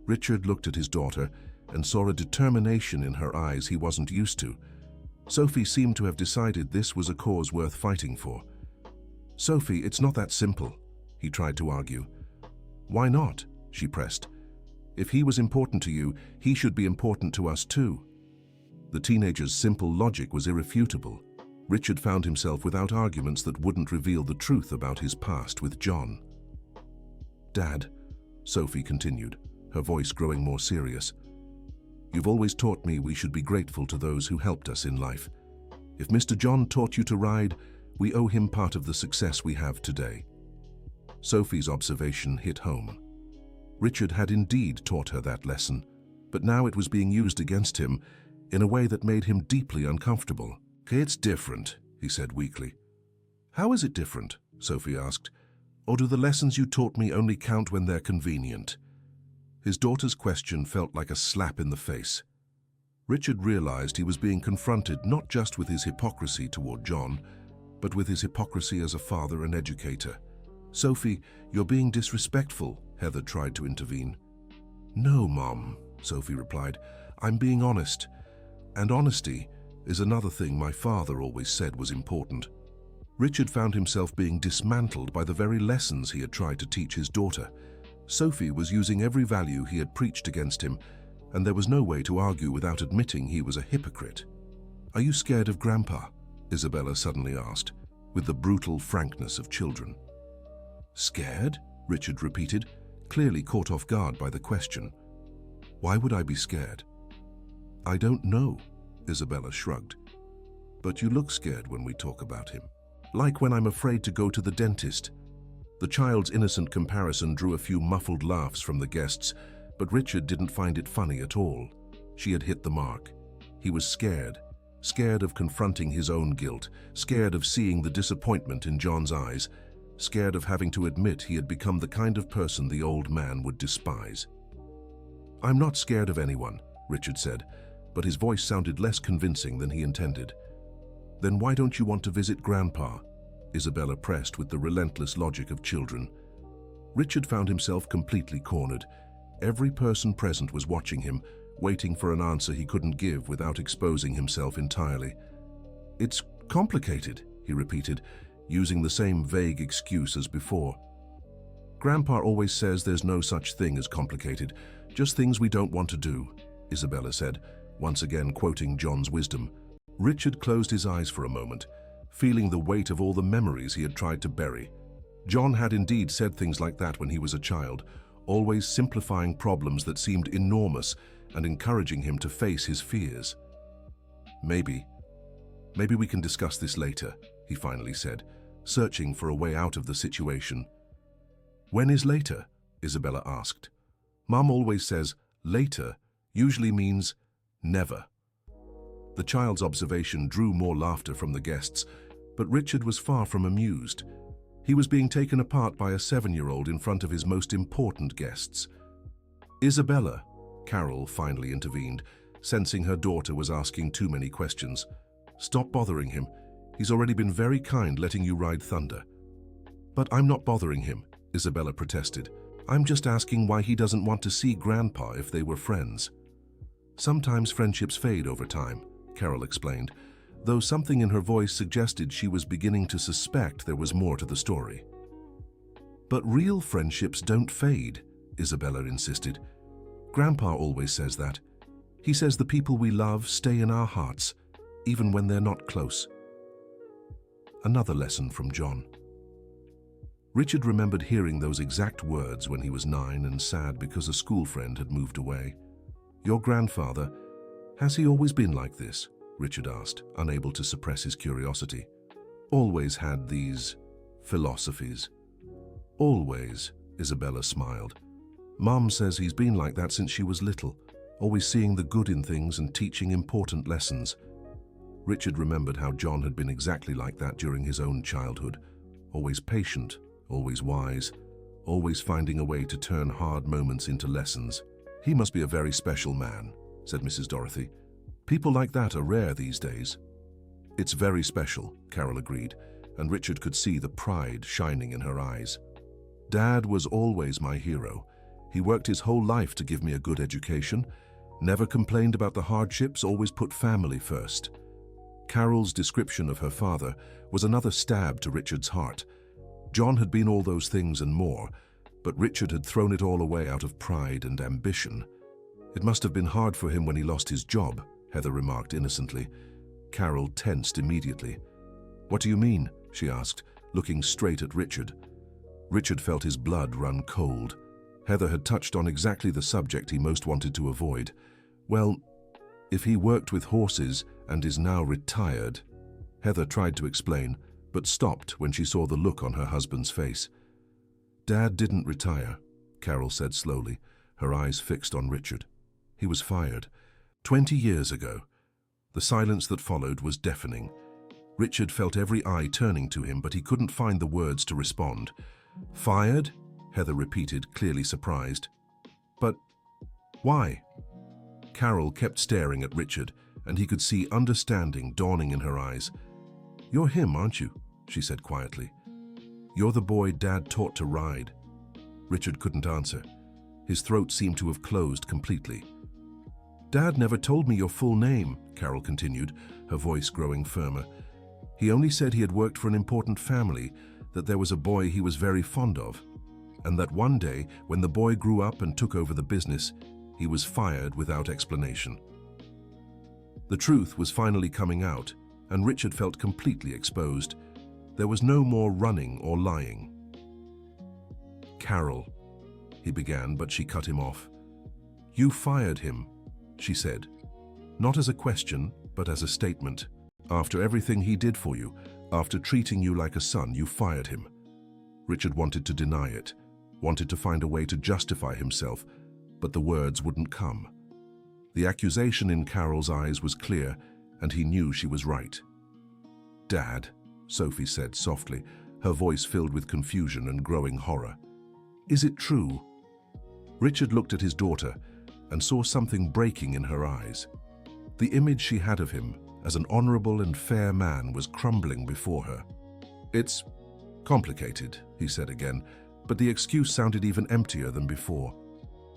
Richard looked at his daughter and saw a determination in her eyes he wasn't used to. Sophie seemed to have decided this was a cause worth fighting for. Sophie, it's not that simple, he tried to argue. Why not? She pressed. If he was important to you, he should be important to us too. The teenager's simple logic was irrefutable. Richard found himself without arguments that wouldn't reveal the truth about his past with John. Dad, Sophie continued, her voice growing more serious. You've always taught me we should be grateful to those who helped us in life. If Mr. John taught you to ride, we owe him part of the success we have today. Sophie's observation hit home. Richard had indeed taught her that lesson, but now it was being used against him in a way that made him deeply uncomfortable. It's different, he said weakly. How is it different? Sophie asked. Or do the lessons you taught me only count when they're convenient? His daughter's question felt like a slap in the face. Richard realized he was being confronted not just with his hypocrisy toward John, but with his hypocrisy as a father and educator. Sophie, you're being disrespectful, Heather tried to intervene. No, Mom, Sophie replied. I'm being honest. And honesty is another thing my father always said was important. Richard found himself being dismantled by the very lessons he had tried to teach his daughter. Sophie was using every value he had preached against him, and there was no way to argue without admitting he was a hypocrite. Are you scared of Grandpa? Isabella suddenly asked, with the brutal frankness of children. Scared? Richard repeated, clearly caught off guard by the question. Why would I be scared? I don't know, Isabella shrugged. But you look scared when we talk about him. Like when I'm afraid to go to the dentist. The child's innocent comparison drew a few muffled laughs from the guests, but Richard didn't find it funny at all. She had hit the mark. He was scared. Scared of confronting his own guilt, scared of seeing the disappointment in John's eyes, scared of having to admit he had become the kind of person the old man would despise. I'm not scared of anyone, Richard said, but his voice sounded less convincing than he intended. Then why don't you want to visit Grandpa? Isabella pressed with the relentless logic of children. Richard found himself completely cornered. Every person present was watching him, waiting for an answer he couldn't give without exposing himself entirely. It's complicated, he repeated, using the same vague excuse as before. Grandpa always says there's no such thing as complicated, just things we don't want to do, Isabella said, once again quoting John's wisdom. Richard closed his eyes for a moment, feeling the weight of all the memories he had tried to bury. John had indeed said things like that when he was a child, always simplifying problems that seemed enormous and encouraging him to face his fears. Maybe we can discuss this later, he finally said, searching for a way out of the situation. When is later? Isabella asked. Mom always says later usually means never. The child's observation drew more laughter from the guests, but Richard was far from amused. He was being taken apart by a 7-year-old in front of his most important guests. Isabella, Carol finally intervened, sensing her daughter was asking too many questions. Stop bothering him. He's already been very kind letting you ride Thunder. But I'm not bothering him, Isabella protested. I'm just asking why he doesn't want to see Grandpa if they were friends. Sometimes friendships fade over time, Carol explained, though something in her voice suggested she was beginning to suspect there was more to the story. But real friendships don't fade, Isabella insisted. Grandpa always says that. He says the people we love stay in our hearts, even when they're not close. Another lesson from John. Richard remembered hearing those exact words when he was 9 and sad because a school friend had moved away. Your grandfather, has he always been like this? Richard asked, unable to suppress his curiosity. Always had these philosophies. Always, Isabella smiled. Mom says he's been like that since she was little, always seeing the good in things and teaching important lessons. Richard remembered how John had been exactly like that during his own childhood, always patient, always wise, always finding a way to turn hard moments into lessons. He must be a very special man, said Mrs. Dorothy. "People like that are rare these days." "It's very special," Carol agreed, and Richard could see the pride shining in her eyes. "Dad was always my hero. He worked his whole life to give me a good education, never complained about the hardships, always put family first." Carol's description of her father was another stab to Richard's heart. John had been all those things and more, but Richard had thrown it all away out of pride and ambition. "It must have been hard for him when he lost his job," Heather remarked innocently. Carol tensed immediately. "What do you mean?" she asked, looking straight at Richard. Richard felt his blood run cold. Heather had touched on exactly the subject he most wanted to avoid. "Well, if he worked with horses and is now retired..." Heather tried to explain, but stopped when she saw the look on her husband's face. "Dad didn't retire," Carol said slowly, her eyes fixed on Richard. "He was fired 20 years ago." The silence that followed was deafening. Richard felt every eye turning to him, but he couldn't find the words to respond. "Fired?" Heather repeated, clearly surprised. "But why?" Carol kept staring at Richard, and he could see understanding dawning in her eyes. "You're him, aren't you?" she said quietly. "You're the boy Dad taught to ride." Richard couldn't answer. His throat seemed to have closed completely. "Dad never told me your full name," Carol continued, her voice growing firmer. "He only said he had worked for an important family, that there was a boy he was very fond of, and that one day, when the boy grew up and took over the business, he was fired without explanation." The truth was finally coming out, and Richard felt completely exposed. There was no more running or lying. "Carol," he began, but she cut him off. "You fired him," she said, not as a question, but as a statement. "After everything he did for you, after treating you like a son, you fired him." Richard wanted to deny it, wanted to find a way to justify himself, but the words wouldn't come. The accusation in Carol's eyes was clear, and he knew she was right. "Dad," Sophie said softly, her voice filled with confusion and growing horror. "Is it true?" Richard looked at his daughter and saw something breaking in her eyes. The image she had of him as an honorable and fair man was crumbling before her. "It's complicated," he said again, but the excuse sounded even emptier than before.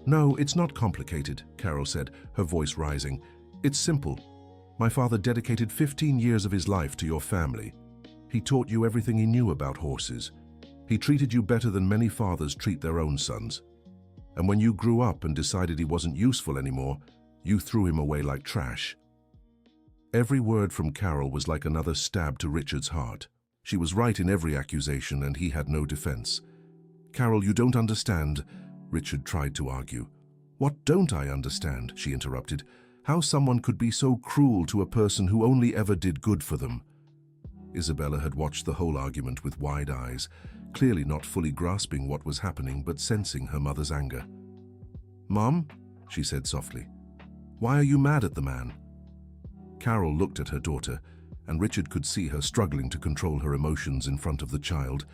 "No, it's not complicated," Carol said, her voice rising. "It's simple. My father dedicated 15 years of his life to your family. He taught you everything he knew about horses. He treated you better than many fathers treat their own sons. And when you grew up and decided he wasn't useful anymore, you threw him away like trash." Every word from Carol was like another stab to Richard's heart. She was right in every accusation, and he had no defense. "Carol, you don't understand," Richard tried to argue. "What don't I understand?" she interrupted. "How someone could be so cruel to a person who only ever did good for them." Isabella had watched the whole argument with wide eyes, clearly not fully grasping what was happening but sensing her mother's anger. "Mom," she said softly, "why are you mad at the man?" Carol looked at her daughter, and Richard could see her struggling to control her emotions in front of the child.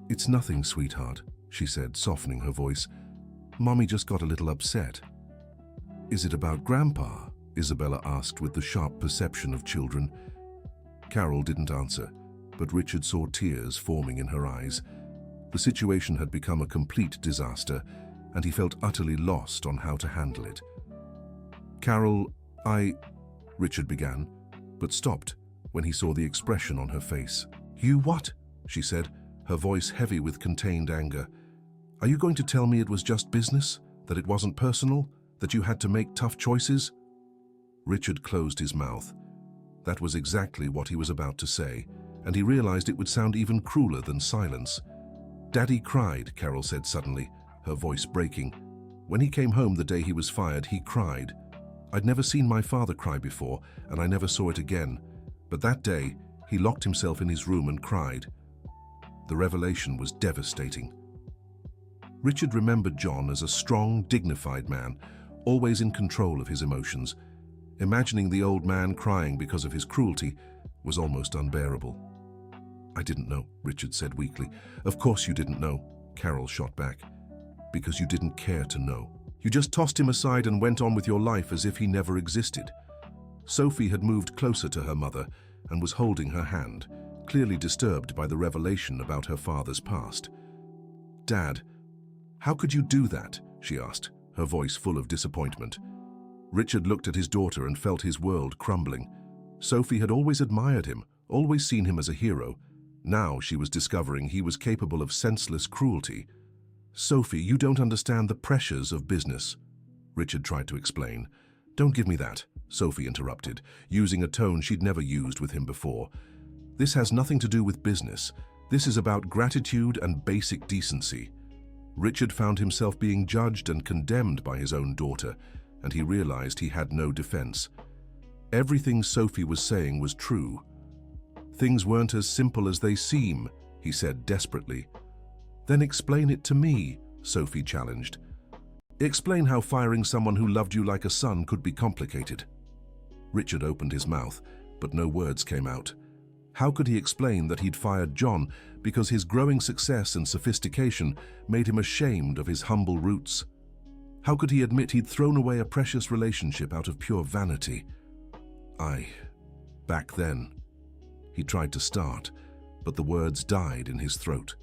"It's nothing, sweetheart," she said, softening her voice. "Mommy just got a little upset." "Is it about Grandpa?" Isabella asked with the sharp perception of children. Carol didn't answer, but Richard saw tears forming in her eyes. The situation had become a complete disaster, and he felt utterly lost on how to handle it. "Carol, Richard began, but stopped when he saw the expression on her face. "You what?" she said, her voice heavy with contained anger. "Are you going to tell me it was just business, that it wasn't personal, that you had to make tough choices?" Richard closed his mouth. That was exactly what he was about to say, and he realized it would sound even crueler than silence. "Daddy cried," Carol said suddenly, her voice breaking. "When he came home the day he was fired, he cried. I'd never seen my father cry before, and I never saw it again. But that day, he locked himself in his room and cried." The revelation was devastating. Richard remembered John as a strong, dignified man, always in control of his emotions. Imagining the old man crying because of his cruelty was almost unbearable. "I didn't know," Richard said weakly. "Of course you didn't know," Carol shot back. "Because you didn't care to know. You just tossed him aside and went on with your life as if he never existed. Sophie had moved closer to her mother and was holding her hand, clearly disturbed by the revelation about her father's past. "Dad, how could you do that?" she asked, her voice full of disappointment. Richard looked at his daughter and felt his world crumbling. Sophie had always admired him, always seen him as a hero. Now she was discovering he was capable of senseless cruelty. "Sophie, you don't understand the pressures of business," Richard tried to explain. "Don't give me that," Sophie interrupted, using a tone she'd never used with him before. "This has nothing to do with business. This is about gratitude and basic decency." Richard found himself being judged and condemned by his own daughter, and he realized he had no defense. Everything Sophie was saying was true. "Things weren't as simple as they seem," he said desperately. "Then explain it to me," Sophie challenged. "Explain how firing someone who loved you like a son could be complicated." Richard opened his mouth, but no words came out. How could he explain that he'd fired John because his growing success and sophistication made him ashamed of his humble roots? How could he admit he'd thrown away a precious relationship out of pure vanity? Back then. He tried to start, but the words died in his throat.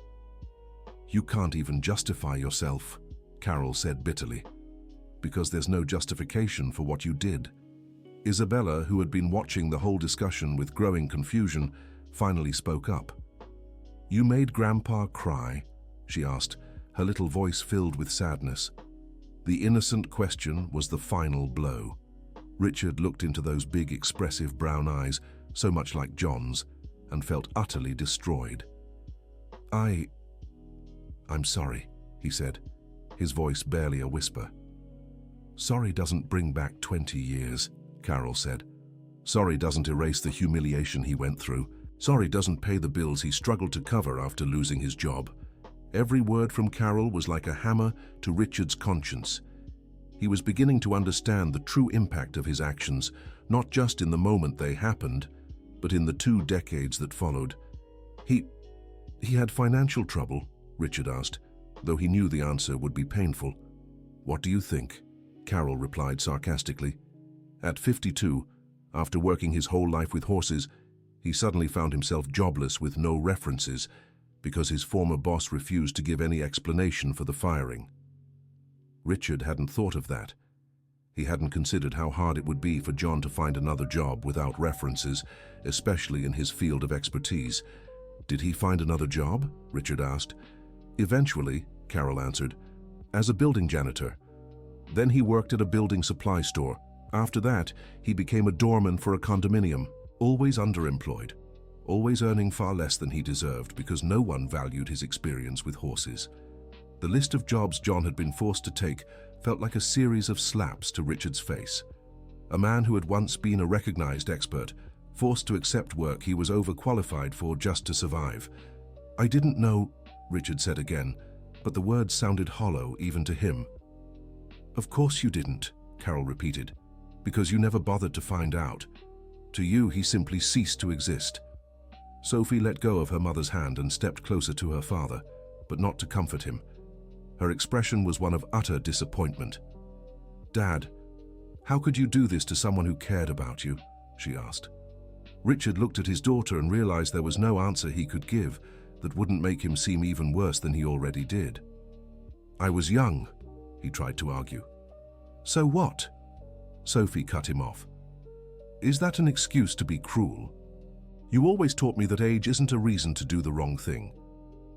"You can't even justify yourself," Carol said bitterly, "because there's no justification for what you did." Isabella, who had been watching the whole discussion with growing confusion, finally spoke up. "You made Grandpa cry?" she asked, her little voice filled with sadness. The innocent question was the final blow. Richard looked into those big, expressive brown eyes, so much like John's, and felt utterly destroyed. I'm sorry," he said, his voice barely a whisper. "Sorry doesn't bring back 20 years, Carol said. "Sorry doesn't erase the humiliation he went through. Sorry doesn't pay the bills he struggled to cover after losing his job." Every word from Carol was like a hammer to Richard's conscience. He was beginning to understand the true impact of his actions, not just in the moment they happened, but in the 2 decades that followed. He had financial trouble?" Richard asked, though he knew the answer would be painful. "What do you think?" Carol replied sarcastically. At 52, after working his whole life with horses, he suddenly found himself jobless with no references because his former boss refused to give any explanation for the firing. Richard hadn't thought of that. He hadn't considered how hard it would be for John to find another job without references, especially in his field of expertise. "Did he find another job?" Richard asked. "Eventually," Carol answered, "as a building janitor. Then he worked at a building supply store. After that, he became a doorman for a condominium, always underemployed, always earning far less than he deserved because no one valued his experience with horses." The list of jobs John had been forced to take felt like a series of slaps to Richard's face. A man who had once been a recognized expert, forced to accept work he was overqualified for just to survive. "I didn't know," Richard said again, but the words sounded hollow even to him. "Of course you didn't," Carol repeated, "because you never bothered to find out. To you, he simply ceased to exist." Sophie let go of her mother's hand and stepped closer to her father, but not to comfort him. Her expression was one of utter disappointment. "Dad, how could you do this to someone who cared about you?" she asked. Richard looked at his daughter and realized there was no answer he could give that wouldn't make him seem even worse than he already did. "I was young," he tried to argue. "So what?" Sophie cut him off. "Is that an excuse to be cruel? You always taught me that age isn't a reason to do the wrong thing."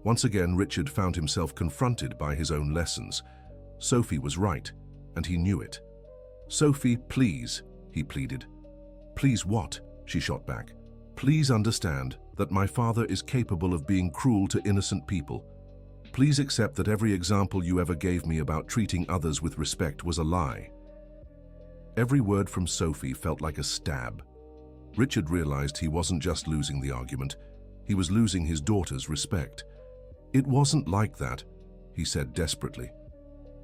Once again, Richard found himself confronted by his own lessons. Sophie was right, and he knew it. "Sophie, please," he pleaded. "Please what?" she shot back. "Please understand that my father is capable of being cruel to innocent people. Please accept that every example you ever gave me about treating others with respect was a lie." Every word from Sophie felt like a stab. Richard realized he wasn't just losing the argument, he was losing his daughter's respect. "It wasn't like that," he said desperately.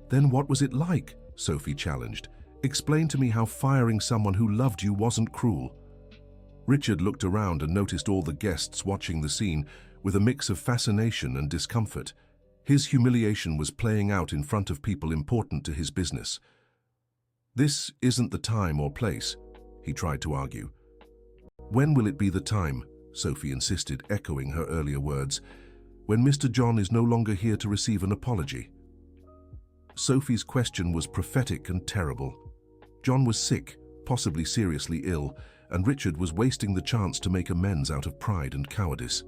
"Then what was it like?" Sophie challenged. "Explain to me how firing someone who loved you wasn't cruel." Richard looked around and noticed all the guests watching the scene with a mix of fascination and discomfort. His humiliation was playing out in front of people important to his business. "This isn't the time or place," he tried to argue. "When will it be the time?" Sophie insisted, echoing her earlier words. "When Mr. John is no longer here to receive an apology." Sophie's question was prophetic and terrible. John was sick, possibly seriously ill, and Richard was wasting the chance to make amends out of pride and cowardice.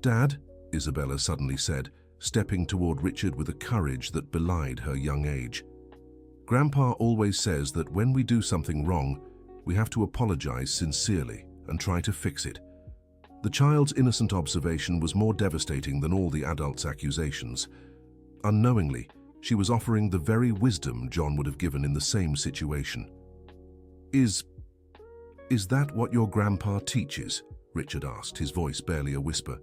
"Dad," Isabella suddenly said, stepping toward Richard with a courage that belied her young age. "Grandpa always says that when we do something wrong, we have to apologize sincerely and try to fix it." The child's innocent observation was more devastating than all the adult's accusations. Unknowingly, she was offering the very wisdom John would have given in the same situation. Is that what your grandpa teaches?" Richard asked, his voice barely a whisper.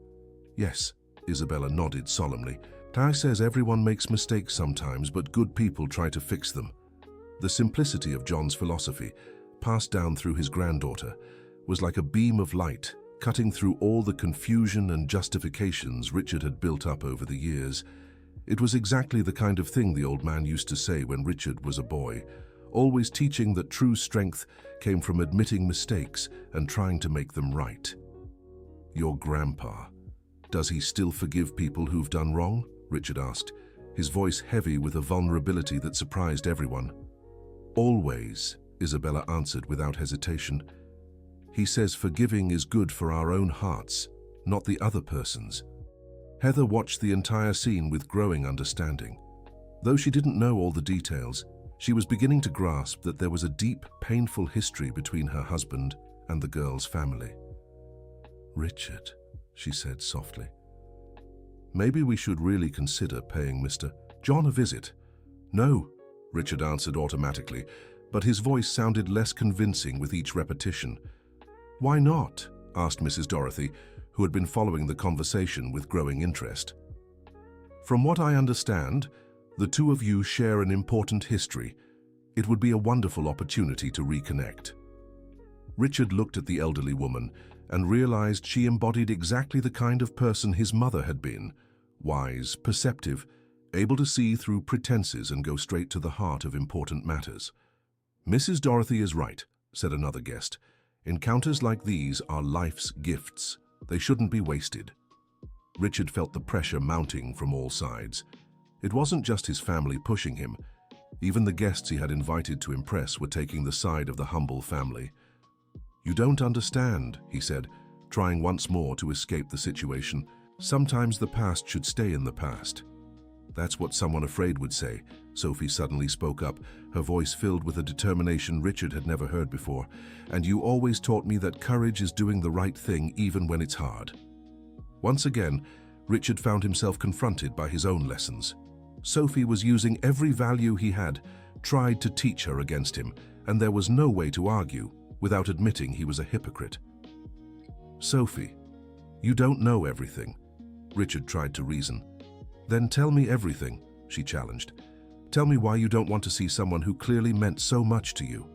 "Yes," Isabella nodded solemnly. "Ty says everyone makes mistakes sometimes, but good people try to fix them." The simplicity of John's philosophy, passed down through his granddaughter, was like a beam of light, cutting through all the confusion and justifications Richard had built up over the years. It was exactly the kind of thing the old man used to say when Richard was a boy, always teaching that true strength came from admitting mistakes and trying to make them right. "Your grandpa, does he still forgive people who've done wrong?" Richard asked, his voice heavy with a vulnerability that surprised everyone. "Always," Isabella answered without hesitation. "He says forgiving is good for our own hearts, not the other person's." Heather watched the entire scene with growing understanding. Though she didn't know all the details, she was beginning to grasp that there was a deep, painful history between her husband and the girl's family. "Richard," she said softly, "maybe we should really consider paying Mr. John a visit." "No," Richard answered automatically, but his voice sounded less convincing with each repetition. "Why not?" asked Mrs. Dorothy, who had been following the conversation with growing interest. "From what I understand, the two of you share an important history. It would be a wonderful opportunity to reconnect." Richard looked at the elderly woman and realized she embodied exactly the kind of person his mother had been: wise, perceptive, able to see through pretenses and go straight to the heart of important matters. "Mrs. Dorothy is right," said another guest. "Encounters like these are life's gifts. They shouldn't be wasted." Richard felt the pressure mounting from all sides. It wasn't just his family pushing him. Even the guests he had invited to impress were taking the side of the humble family. "You don't understand," he said, trying once more to escape the situation. "Sometimes the past should stay in the past." "That's what someone afraid would say," Sophie suddenly spoke up, her voice filled with a determination Richard had never heard before. "And you always taught me that courage is doing the right thing even when it's hard." Once again, Richard found himself confronted by his own lessons. Sophie was using every value he had, tried to teach her against him, and there was no way to argue without admitting he was a hypocrite. "Sophie, you don't know everything," Richard tried to reason. "Then tell me everything," she challenged. "Tell me why you don't want to see someone who clearly meant so much to you."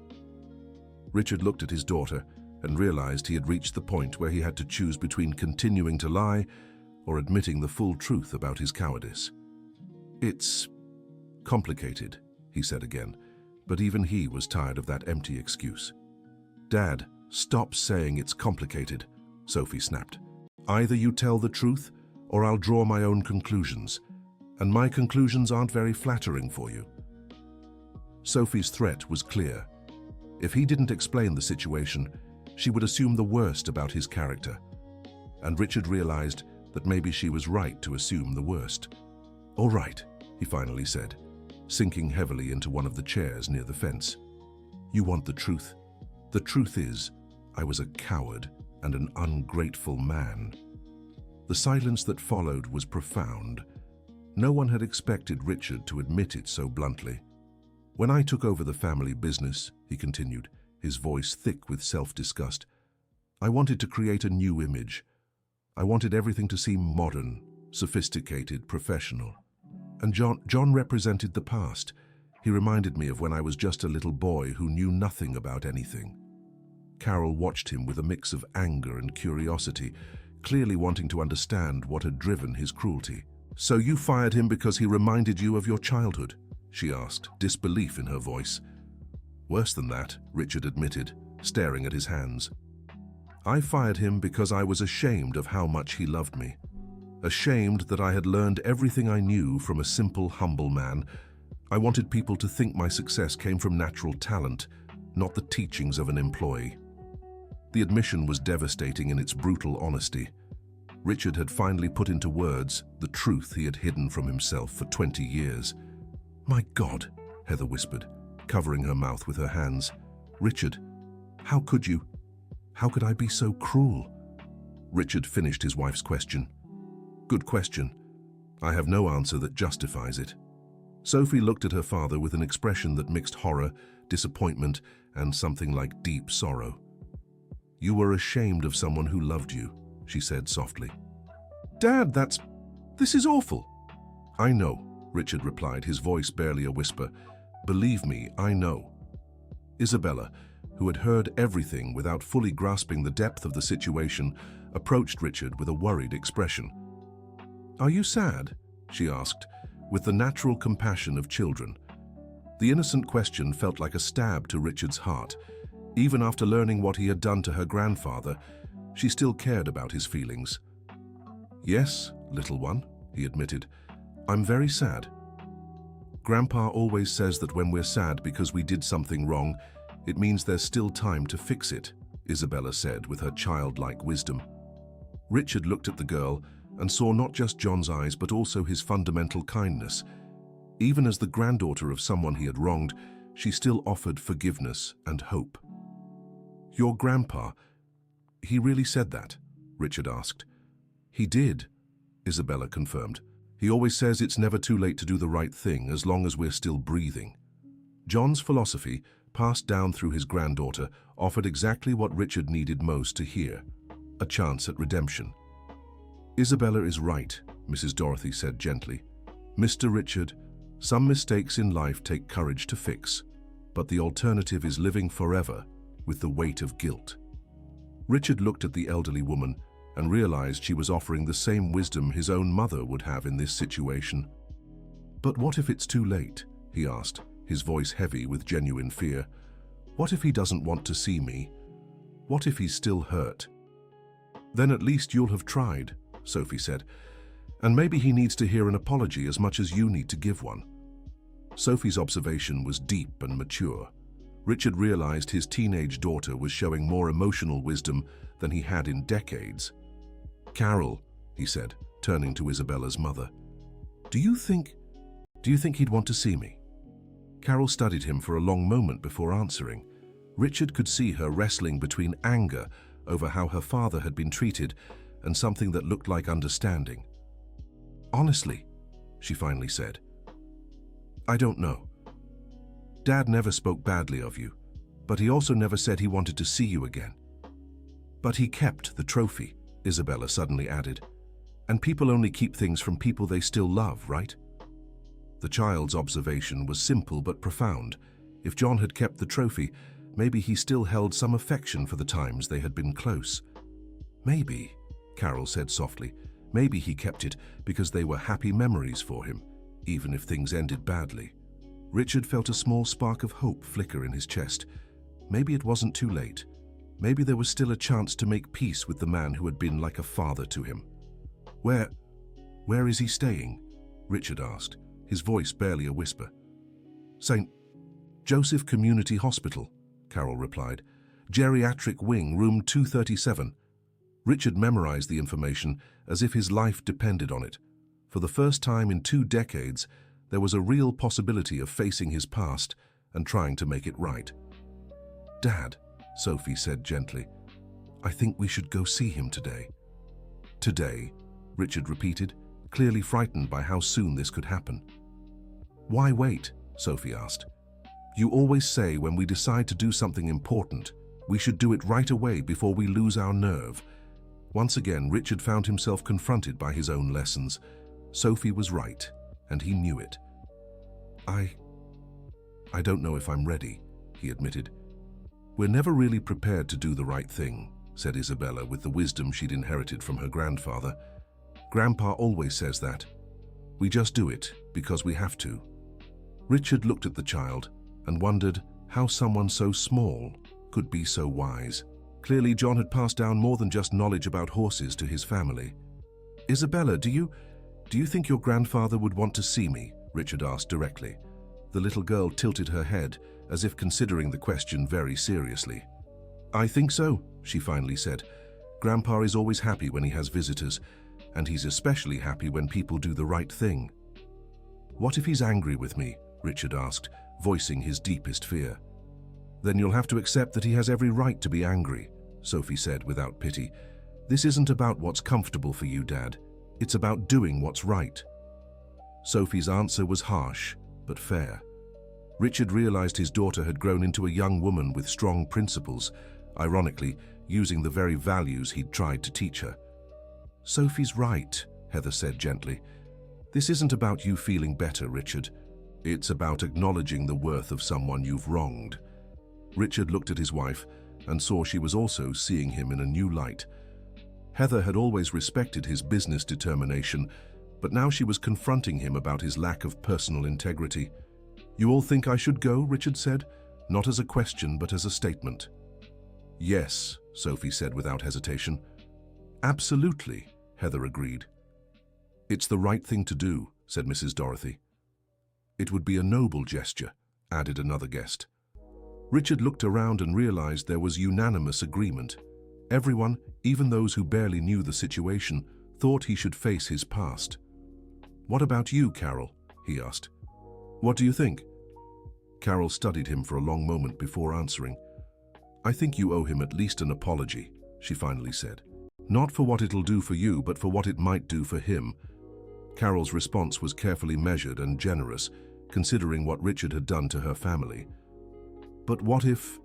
Richard looked at his daughter and realized he had reached the point where he had to choose between continuing to lie or admitting the full truth about his cowardice. "It's complicated," he said again, but even he was tired of that empty excuse. "Dad, stop saying it's complicated," Sophie snapped. "Either you tell the truth or I'll draw my own conclusions, and my conclusions aren't very flattering for you." Sophie's threat was clear. If he didn't explain the situation, she would assume the worst about his character. And Richard realized that maybe she was right to assume the worst. "All right," he finally said, sinking heavily into one of the chairs near the fence. "You want the truth? The truth is, I was a coward and an ungrateful man." The silence that followed was profound. No one had expected Richard to admit it so bluntly. "When I took over the family business," he continued, his voice thick with self-disgust, "I wanted to create a new image. I wanted everything to seem modern, sophisticated, professional. And John represented the past. He reminded me of when I was just a little boy who knew nothing about anything." Carol watched him with a mix of anger and curiosity, clearly wanting to understand what had driven his cruelty. "So you fired him because he reminded you of your childhood?" she asked, disbelief in her voice. "Worse than that," Richard admitted, staring at his hands. "I fired him because I was ashamed of how much he loved me. Ashamed that I had learned everything I knew from a simple, humble man. I wanted people to think my success came from natural talent, not the teachings of an employee." The admission was devastating in its brutal honesty. Richard had finally put into words the truth he had hidden from himself for 20 years. "My God," Heather whispered, covering her mouth with her hands. "Richard, how could you? How could I be so cruel?" Richard finished his wife's question. "Good question. I have no answer that justifies it." Sophie looked at her father with an expression that mixed horror, disappointment, and something like deep sorrow. "You were ashamed of someone who loved you," she said softly. "Dad, this is awful." "I know," Richard replied, his voice barely a whisper. "Believe me, I know." Isabella, who had heard everything without fully grasping the depth of the situation, approached Richard with a worried expression. "Are you sad?" she asked, with the natural compassion of children. The innocent question felt like a stab to Richard's heart. Even after learning what he had done to her grandfather, she still cared about his feelings. "Yes, little one," he admitted. "I'm very sad. Grandpa always says that when we're sad because we did something wrong, it means there's still time to fix it," Isabella said with her childlike wisdom. Richard looked at the girl and saw not just John's eyes but also his fundamental kindness. Even as the granddaughter of someone he had wronged, she still offered forgiveness and hope. "Your grandpa, he really said that?" Richard asked. "He did," Isabella confirmed. "He always says it's never too late to do the right thing as long as we're still breathing." John's philosophy, passed down through his granddaughter, offered exactly what Richard needed most to hear: a chance at redemption. "Isabella is right," Mrs. Dorothy said gently. "Mr. Richard, some mistakes in life take courage to fix, but the alternative is living forever with the weight of guilt." Richard looked at the elderly woman and realized she was offering the same wisdom his own mother would have in this situation. "But what if it's too late?" he asked, his voice heavy with genuine fear. "What if he doesn't want to see me? What if he's still hurt?" "Then at least you'll have tried," Sophie said. "And maybe he needs to hear an apology as much as you need to give one." Sophie's observation was deep and mature. Richard realized his teenage daughter was showing more emotional wisdom than he had in decades. "Carol," he said, turning to Isabella's mother, Do you think he'd want to see me?" Carol studied him for a long moment before answering. Richard could see her wrestling between anger over how her father had been treated and something that looked like understanding. "Honestly," she finally said, "I don't know. Dad never spoke badly of you, but he also never said he wanted to see you again." "But he kept the trophy," Isabella suddenly added. "And people only keep things from people they still love, right?" The child's observation was simple but profound. If John had kept the trophy, maybe he still held some affection for the times they had been close. "Maybe," Carol said softly, "maybe he kept it because they were happy memories for him, even if things ended badly." Richard felt a small spark of hope flicker in his chest. Maybe it wasn't too late. Maybe there was still a chance to make peace with the man who had been like a father to him. Where is he staying?" Richard asked, his voice barely a whisper. "St. Joseph Community Hospital," Carol replied. "Geriatric wing, room 237. Richard memorized the information as if his life depended on it. For the first time in 2 decades, there was a real possibility of facing his past and trying to make it right. "Dad," Sophie said gently, "I think we should go see him today." "Today?" Richard repeated, clearly frightened by how soon this could happen. "Why wait?" Sophie asked. "You always say when we decide to do something important, we should do it right away before we lose our nerve." Once again, Richard found himself confronted by his own lessons. Sophie was right, and he knew it. I don't know if I'm ready," he admitted. "We're never really prepared to do the right thing," said Isabella with the wisdom she'd inherited from her grandfather. "Grandpa always says that. We just do it because we have to. Richard looked at the child and wondered how someone so small could be so wise. Clearly, John had passed down more than just knowledge about horses to his family. "Isabella, do you think your grandfather would want to see me?" Richard asked directly. The little girl tilted her head, as if considering the question very seriously. "I think so," she finally said. "Grandpa is always happy when he has visitors, and he's especially happy when people do the right thing." "What if he's angry with me?" Richard asked, voicing his deepest fear. "Then you'll have to accept that he has every right to be angry," Sophie said without pity. "This isn't about what's comfortable for you, Dad. It's about doing what's right." Sophie's answer was harsh, but fair. Richard realized his daughter had grown into a young woman with strong principles, ironically, using the very values he'd tried to teach her. "Sophie's right," Heather said gently. "This isn't about you feeling better, Richard. It's about acknowledging the worth of someone you've wronged." Richard looked at his wife and saw she was also seeing him in a new light. Heather had always respected his business determination, but now she was confronting him about his lack of personal integrity. "You all think I should go?" Richard said, not as a question but as a statement. "Yes," Sophie said without hesitation. "Absolutely," Heather agreed. "It's the right thing to do," said Mrs. Dorothy. "It would be a noble gesture," added another guest. Richard looked around and realized there was unanimous agreement. Everyone, even those who barely knew the situation, thought he should face his past. "What about you, Carol?" he asked. "What do you think?" Carol studied him for a long moment before answering. "I think you owe him at least an apology," she finally said. "Not for what it'll do for you, but for what it might do for him." Carol's response was carefully measured and generous, considering what Richard had done to her family. "But what if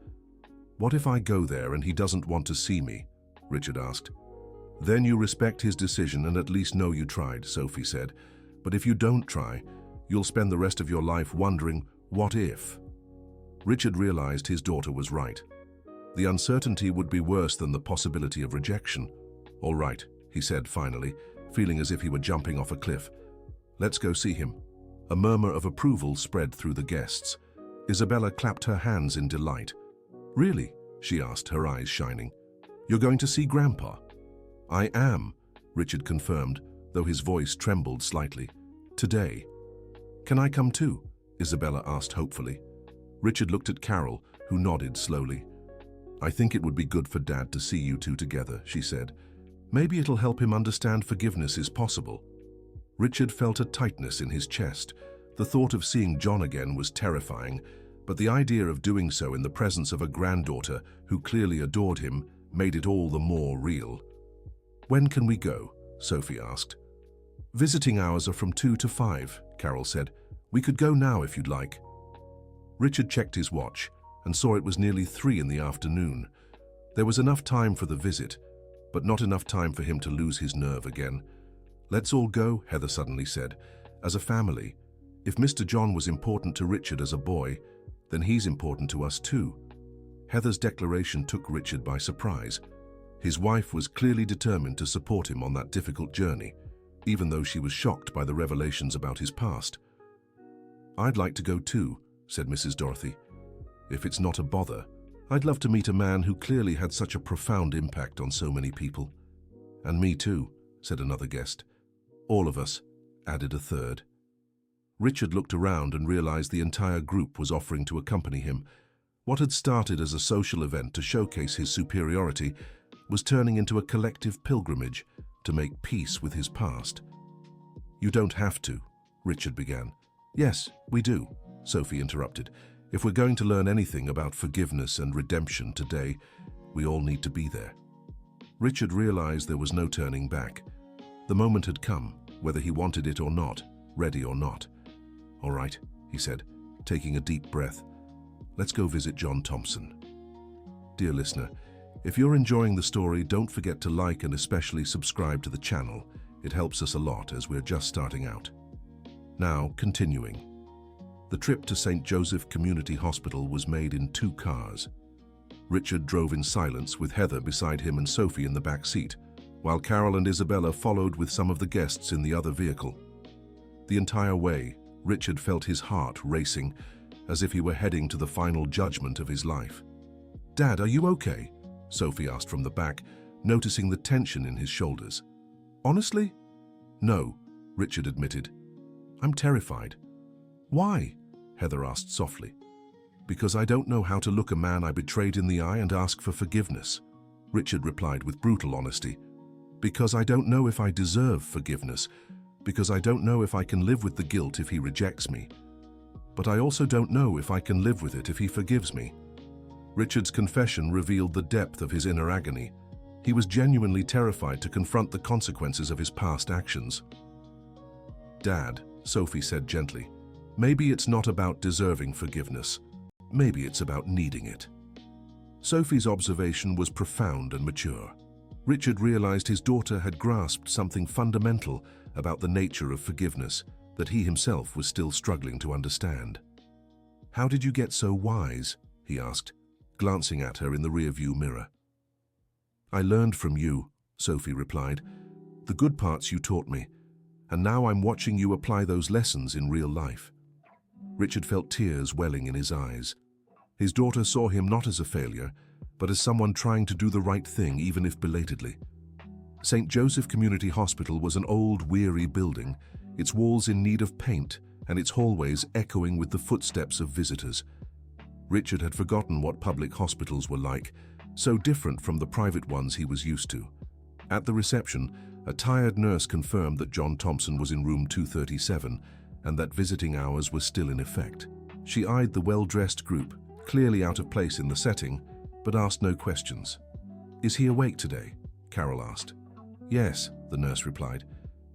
I go there and he doesn't want to see me?" Richard asked. "Then you respect his decision and at least know you tried," Sophie said. "But if you don't try, you'll spend the rest of your life wondering, what if?" Richard realized his daughter was right. The uncertainty would be worse than the possibility of rejection. "All right," he said finally, feeling as if he were jumping off a cliff. "Let's go see him." A murmur of approval spread through the guests. Isabella clapped her hands in delight. "Really?" she asked, her eyes shining. "You're going to see Grandpa?" "I am," Richard confirmed, though his voice trembled slightly. "Today." "Can I come too?" Isabella asked hopefully. Richard looked at Carol, who nodded slowly. "I think it would be good for Dad to see you two together," she said. "Maybe it'll help him understand forgiveness is possible." Richard felt a tightness in his chest. The thought of seeing John again was terrifying, but the idea of doing so in the presence of a granddaughter who clearly adored him made it all the more real. "When can we go?" Sophie asked. "Visiting hours are from 2 to 5, Carol said. "We could go now if you'd like." Richard checked his watch and saw it was nearly 3 in the afternoon. There was enough time for the visit, but not enough time for him to lose his nerve again. "Let's all go," Heather suddenly said. "As a family. If Mr. John was important to Richard as a boy, then he's important to us too." Heather's declaration took Richard by surprise. His wife was clearly determined to support him on that difficult journey, even though she was shocked by the revelations about his past. "I'd like to go too," said Mrs. Dorothy. "If it's not a bother, I'd love to meet a man who clearly had such a profound impact on so many people." "And me too," said another guest. "All of us," added a third. Richard looked around and realized the entire group was offering to accompany him. What had started as a social event to showcase his superiority was turning into a collective pilgrimage to make peace with his past. "You don't have to," Richard began. "Yes, we do," Sophie interrupted. "If we're going to learn anything about forgiveness and redemption today, we all need to be there." Richard realized there was no turning back. The moment had come, whether he wanted it or not, ready or not. "All right," he said, taking a deep breath. "Let's go visit John Thompson." Dear listener, if you're enjoying the story, don't forget to like and especially subscribe to the channel. It helps us a lot as we're just starting out. Now, continuing. The trip to St. Joseph Community Hospital was made in 2 cars. Richard drove in silence with Heather beside him and Sophie in the back seat, while Carol and Isabella followed with some of the guests in the other vehicle. The entire way, Richard felt his heart racing, as if he were heading to the final judgment of his life. "Dad, are you okay?" Sophie asked from the back, noticing the tension in his shoulders. "Honestly? No," Richard admitted. "I'm terrified." "Why?" Heather asked softly. "Because I don't know how to look a man I betrayed in the eye and ask for forgiveness," Richard replied with brutal honesty. "Because I don't know if I deserve forgiveness, because I don't know if I can live with the guilt if he rejects me. But I also don't know if I can live with it if he forgives me." Richard's confession revealed the depth of his inner agony. He was genuinely terrified to confront the consequences of his past actions. "Dad," Sophie said gently, "maybe it's not about deserving forgiveness. Maybe it's about needing it." Sophie's observation was profound and mature. Richard realized his daughter had grasped something fundamental about the nature of forgiveness that he himself was still struggling to understand. "How did you get so wise?" he asked, glancing at her in the rearview mirror. "I learned from you," Sophie replied. "The good parts you taught me, and now I'm watching you apply those lessons in real life." Richard felt tears welling in his eyes. His daughter saw him not as a failure, but as someone trying to do the right thing, even if belatedly. St. Joseph Community Hospital was an old, weary building, its walls in need of paint and its hallways echoing with the footsteps of visitors. Richard had forgotten what public hospitals were like, so different from the private ones he was used to. At the reception, a tired nurse confirmed that John Thompson was in room 237 and that visiting hours were still in effect. She eyed the well-dressed group, clearly out of place in the setting, but asked no questions. "Is he awake today?" Carol asked. "Yes," the nurse replied.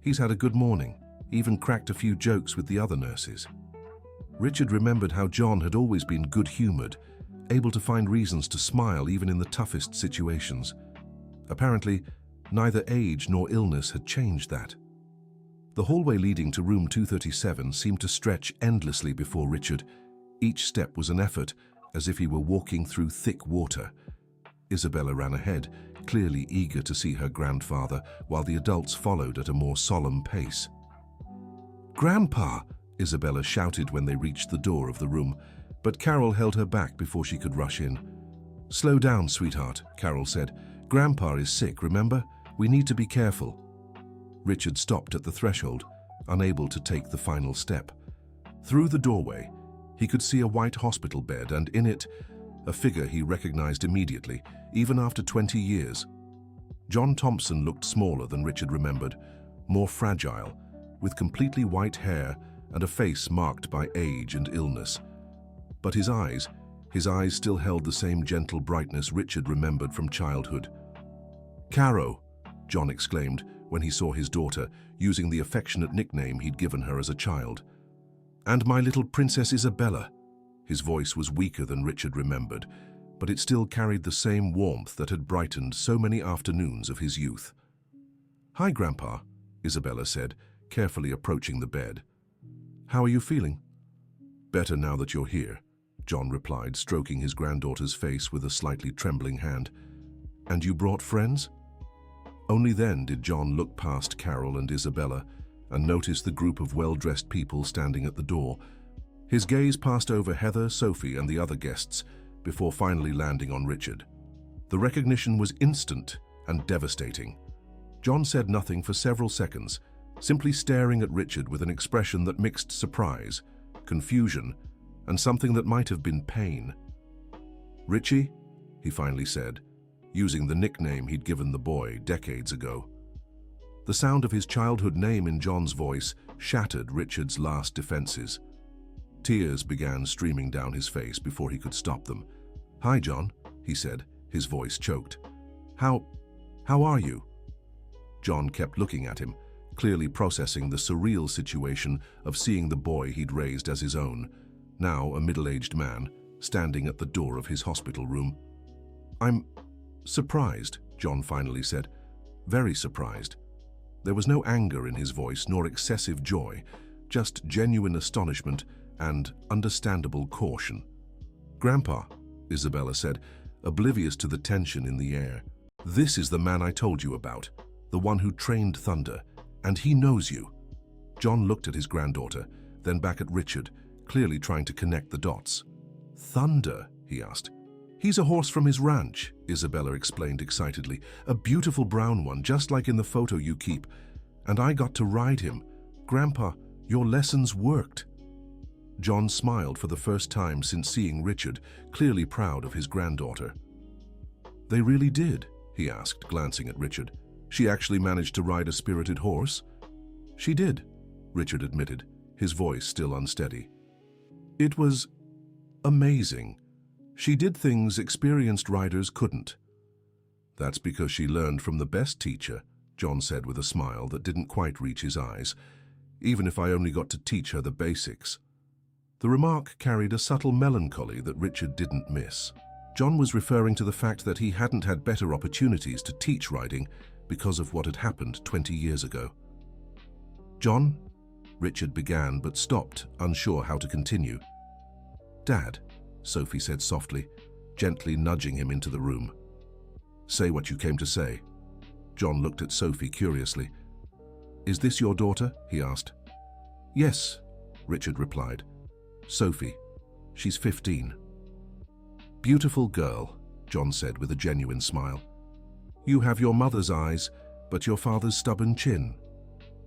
"He's had a good morning, even cracked a few jokes with the other nurses." Richard remembered how John had always been good-humored, able to find reasons to smile even in the toughest situations. Apparently, neither age nor illness had changed that. The hallway leading to room 237 seemed to stretch endlessly before Richard. Each step was an effort, as if he were walking through thick water. Isabella ran ahead, clearly eager to see her grandfather, while the adults followed at a more solemn pace. "Grandpa!" Isabella shouted when they reached the door of the room, but Carol held her back before she could rush in. "Slow down, sweetheart," Carol said. "Grandpa is sick, remember? We need to be careful." Richard stopped at the threshold, unable to take the final step. Through the doorway, he could see a white hospital bed, and in it, a figure he recognized immediately, even after 20 years. John Thompson looked smaller than Richard remembered, more fragile, with completely white hair and a face marked by age and illness. But his eyes still held the same gentle brightness Richard remembered from childhood. "Caro!" John exclaimed when he saw his daughter, using the affectionate nickname he'd given her as a child. "And my little Princess Isabella." His voice was weaker than Richard remembered, but it still carried the same warmth that had brightened so many afternoons of his youth. "Hi, Grandpa," Isabella said, carefully approaching the bed. "How are you feeling?" "Better now that you're here," John replied, stroking his granddaughter's face with a slightly trembling hand. "And you brought friends?" Only then did John look past Carol and Isabella and notice the group of well-dressed people standing at the door. His gaze passed over Heather, Sophie, and the other guests before finally landing on Richard. The recognition was instant and devastating. John said nothing for several seconds, simply staring at Richard with an expression that mixed surprise, confusion, and something that might have been pain. "Richie?" he finally said, using the nickname he'd given the boy decades ago. The sound of his childhood name in John's voice shattered Richard's last defenses. Tears began streaming down his face before he could stop them. "Hi, John," he said, his voice choked. How are you?" John kept looking at him, clearly processing the surreal situation of seeing the boy he'd raised as his own, now a middle-aged man, standing at the door of his hospital room. "I'm surprised," John finally said. "Very surprised." There was no anger in his voice nor excessive joy, just genuine astonishment and understandable caution. "Grandpa," Isabella said, oblivious to the tension in the air, "this is the man I told you about, the one who trained Thunder, and he knows you." John looked at his granddaughter, then back at Richard, clearly trying to connect the dots. Thunder? He asked. He's a horse from his ranch, Isabella explained excitedly. A beautiful brown one, just like in the photo you keep. And I got to ride him. Grandpa, your lessons worked. John smiled for the first time since seeing Richard, clearly proud of his granddaughter. They really did? He asked, glancing at Richard. She actually managed to ride a spirited horse? She did, Richard admitted, his voice still unsteady. It was amazing. She did things experienced riders couldn't. That's because she learned from the best teacher, John said with a smile that didn't quite reach his eyes, even if I only got to teach her the basics. The remark carried a subtle melancholy that Richard didn't miss. John was referring to the fact that he hadn't had better opportunities to teach riding because of what had happened 20 years ago. John? Richard began but stopped, unsure how to continue. Dad, Sophie said softly, gently nudging him into the room. Say what you came to say. John looked at Sophie curiously. Is this your daughter? He asked. Yes, Richard replied. Sophie. She's 15. Beautiful girl, John said with a genuine smile. You have your mother's eyes, but your father's stubborn chin.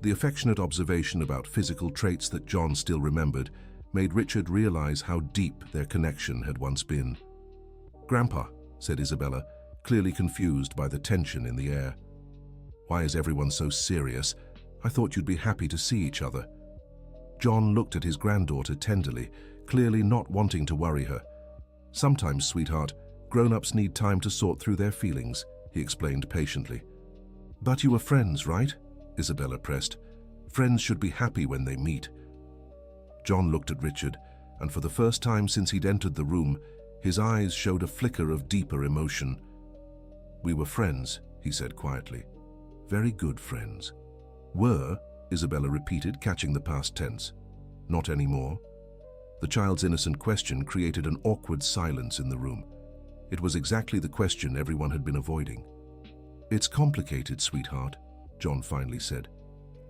The affectionate observation about physical traits that John still remembered made Richard realize how deep their connection had once been. Grandpa, said Isabella, clearly confused by the tension in the air. Why is everyone so serious? I thought you'd be happy to see each other. John looked at his granddaughter tenderly, clearly not wanting to worry her. Sometimes, sweetheart, grown-ups need time to sort through their feelings, he explained patiently. But you were friends, right? Isabella pressed. Friends should be happy when they meet. John looked at Richard, and for the first time since he'd entered the room, his eyes showed a flicker of deeper emotion. We were friends, he said quietly. Very good friends. Were, Isabella repeated, catching the past tense. Not anymore. The child's innocent question created an awkward silence in the room. It was exactly the question everyone had been avoiding. It's complicated, sweetheart, John finally said.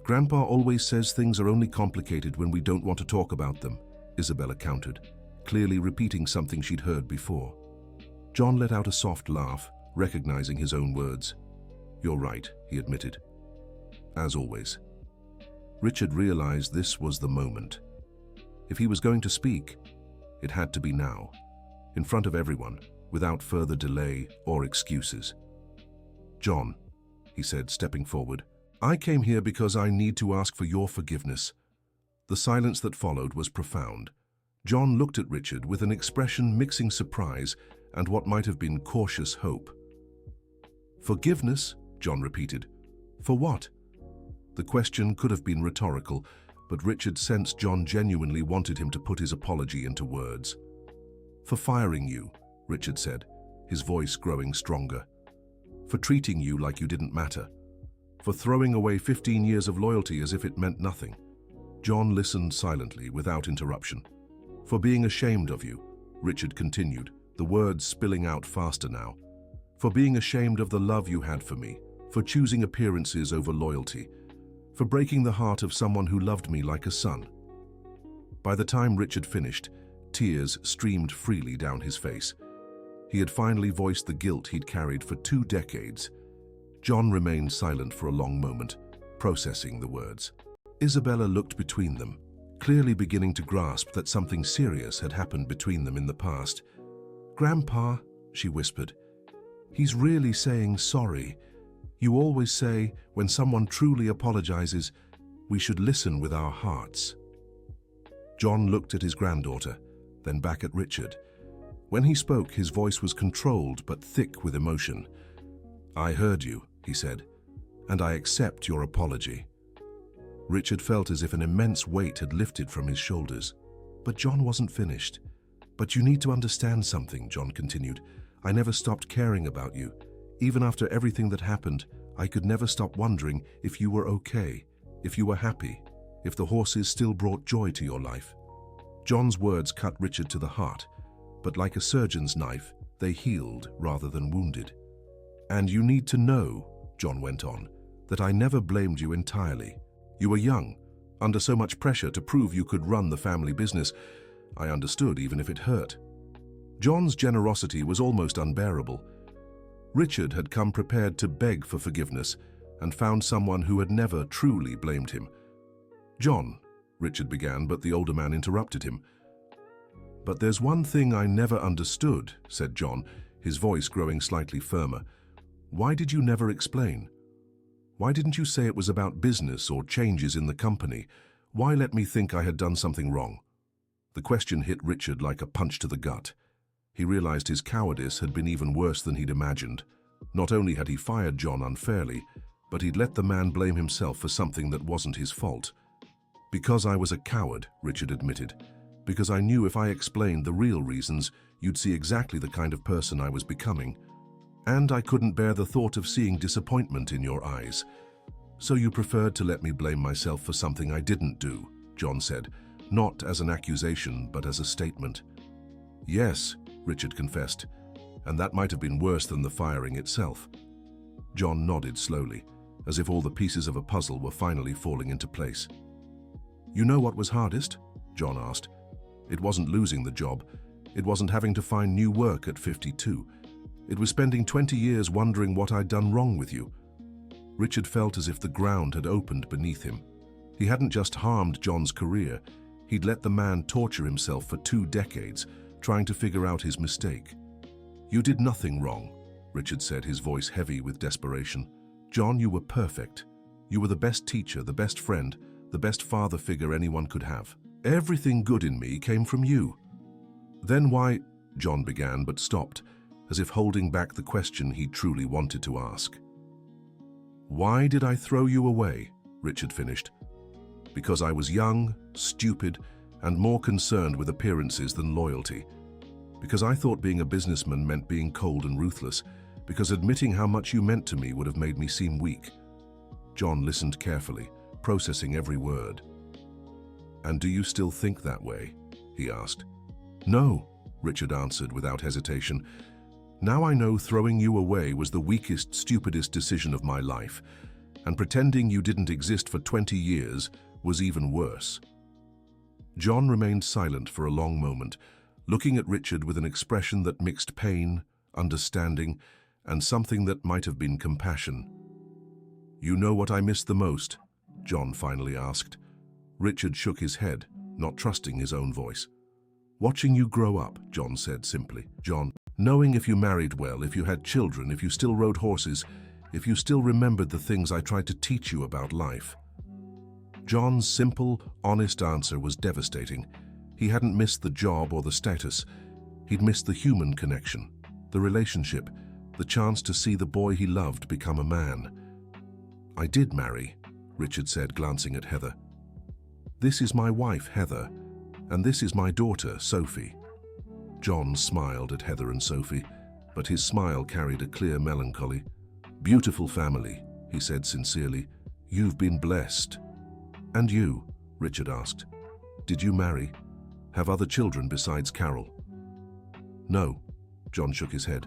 Grandpa always says things are only complicated when we don't want to talk about them, Isabella countered, clearly repeating something she'd heard before. John let out a soft laugh, recognizing his own words. You're right, he admitted. As always. Richard realized this was the moment. If he was going to speak, it had to be now, in front of everyone, without further delay or excuses. John, he said, stepping forward, I came here because I need to ask for your forgiveness. The silence that followed was profound. John looked at Richard with an expression mixing surprise and what might have been cautious hope. Forgiveness? John repeated. For what? The question could have been rhetorical, but Richard sensed John genuinely wanted him to put his apology into words. For firing you, Richard said, his voice growing stronger. For treating you like you didn't matter. For throwing away 15 years of loyalty as if it meant nothing. John listened silently, without interruption. For being ashamed of you, Richard continued, the words spilling out faster now. For being ashamed of the love you had for me. For choosing appearances over loyalty. For breaking the heart of someone who loved me like a son. By the time Richard finished, tears streamed freely down his face. He had finally voiced the guilt he'd carried for 2 decades. John remained silent for a long moment, processing the words. Isabella looked between them, clearly beginning to grasp that something serious had happened between them in the past. Grandpa, she whispered, he's really saying sorry. You always say, when someone truly apologizes, we should listen with our hearts. John looked at his granddaughter, then back at Richard. When he spoke, his voice was controlled but thick with emotion. I heard you, he said, and I accept your apology. Richard felt as if an immense weight had lifted from his shoulders. But John wasn't finished. But you need to understand something, John continued. I never stopped caring about you. Even after everything that happened, I could never stop wondering if you were okay, if you were happy, if the horses still brought joy to your life. John's words cut Richard to the heart, but like a surgeon's knife, they healed rather than wounded. And you need to know, John went on, that I never blamed you entirely. You were young. under so much pressure to prove you could run the family business. I understood, even if it hurt. John's generosity was almost unbearable. Richard had come prepared to beg for forgiveness and found someone who had never truly blamed him. "John," Richard began, but the older man interrupted him. "But there's one thing I never understood," said John, his voice growing slightly firmer. "Why did you never explain? Why didn't you say it was about business or changes in the company? Why let me think I had done something wrong?" The question hit Richard like a punch to the gut. He realized his cowardice had been even worse than he'd imagined. Not only had he fired John unfairly, but he'd let the man blame himself for something that wasn't his fault. "Because I was a coward," Richard admitted. "Because I knew if I explained the real reasons, you'd see exactly the kind of person I was becoming. And I couldn't bear the thought of seeing disappointment in your eyes. So you preferred to let me blame myself for something I didn't do," John said, not as an accusation, but as a statement. "Yes," Richard confessed, "and that might have been worse than the firing itself." John nodded slowly, as if all the pieces of a puzzle were finally falling into place. "You know what was hardest?" John asked. "It wasn't losing the job. It wasn't having to find new work at 52. It was spending 20 years wondering what I'd done wrong with you." Richard felt as if the ground had opened beneath him. He hadn't just harmed John's career. He'd let the man torture himself for 2 decades, trying to figure out his mistake. "You did nothing wrong," Richard said, his voice heavy with desperation. "John, you were perfect. You were the best teacher, the best friend, the best father figure anyone could have. Everything good in me came from you." "Then why—" John began, but stopped, as if holding back the question he truly wanted to ask. "Why did I throw you away?" Richard finished. "Because I was young, stupid, and more concerned with appearances than loyalty. Because I thought being a businessman meant being cold and ruthless. Because admitting how much you meant to me would have made me seem weak." John listened carefully, processing every word. "And do you still think that way?" he asked. "No," Richard answered without hesitation. "Now I know throwing you away was the weakest, stupidest decision of my life, and pretending you didn't exist for 20 years was even worse." John remained silent for a long moment, looking at Richard with an expression that mixed pain, understanding, and something that might have been compassion. "You know what I miss the most?" John finally asked. Richard shook his head, not trusting his own voice. "Watching you grow up," John said simply. "John, knowing if you married well, if you had children, if you still rode horses, if you still remembered the things I tried to teach you about life." John's simple, honest answer was devastating. He hadn't missed the job or the status. He'd missed the human connection, the relationship, the chance to see the boy he loved become a man. "I did marry," Richard said, glancing at Heather. "This is my wife, Heather, and this is my daughter, Sophie." John smiled at Heather and Sophie, but his smile carried a clear melancholy. "Beautiful family," he said sincerely. "You've been blessed." "And you?" Richard asked. "Did you marry? Have other children besides Carol?" "No," John shook his head.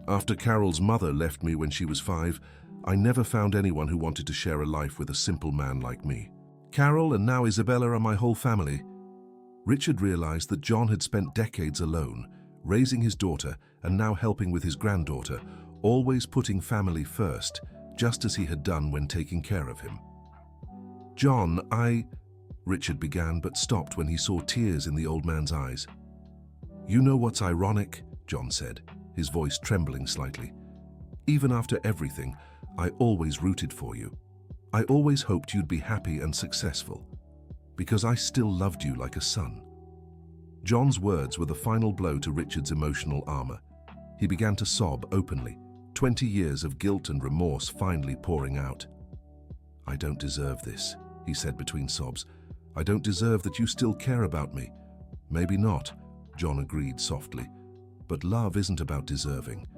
"After Carol's mother left me when she was 5, I never found anyone who wanted to share a life with a simple man like me. Carol and now Isabella are my whole family." Richard realized that John had spent decades alone, raising his daughter and now helping with his granddaughter, always putting family first, just as he had done when taking care of him. "John, Richard began, but stopped when he saw tears in the old man's eyes. "You know what's ironic?" John said, his voice trembling slightly. "Even after everything, I always rooted for you. I always hoped you'd be happy and successful, because I still loved you like a son." John's words were the final blow to Richard's emotional armor. He began to sob openly, 20 years of guilt and remorse finally pouring out. "I don't deserve this," he said between sobs. "I don't deserve that you still care about me." "Maybe not," John agreed softly. "But love isn't about deserving.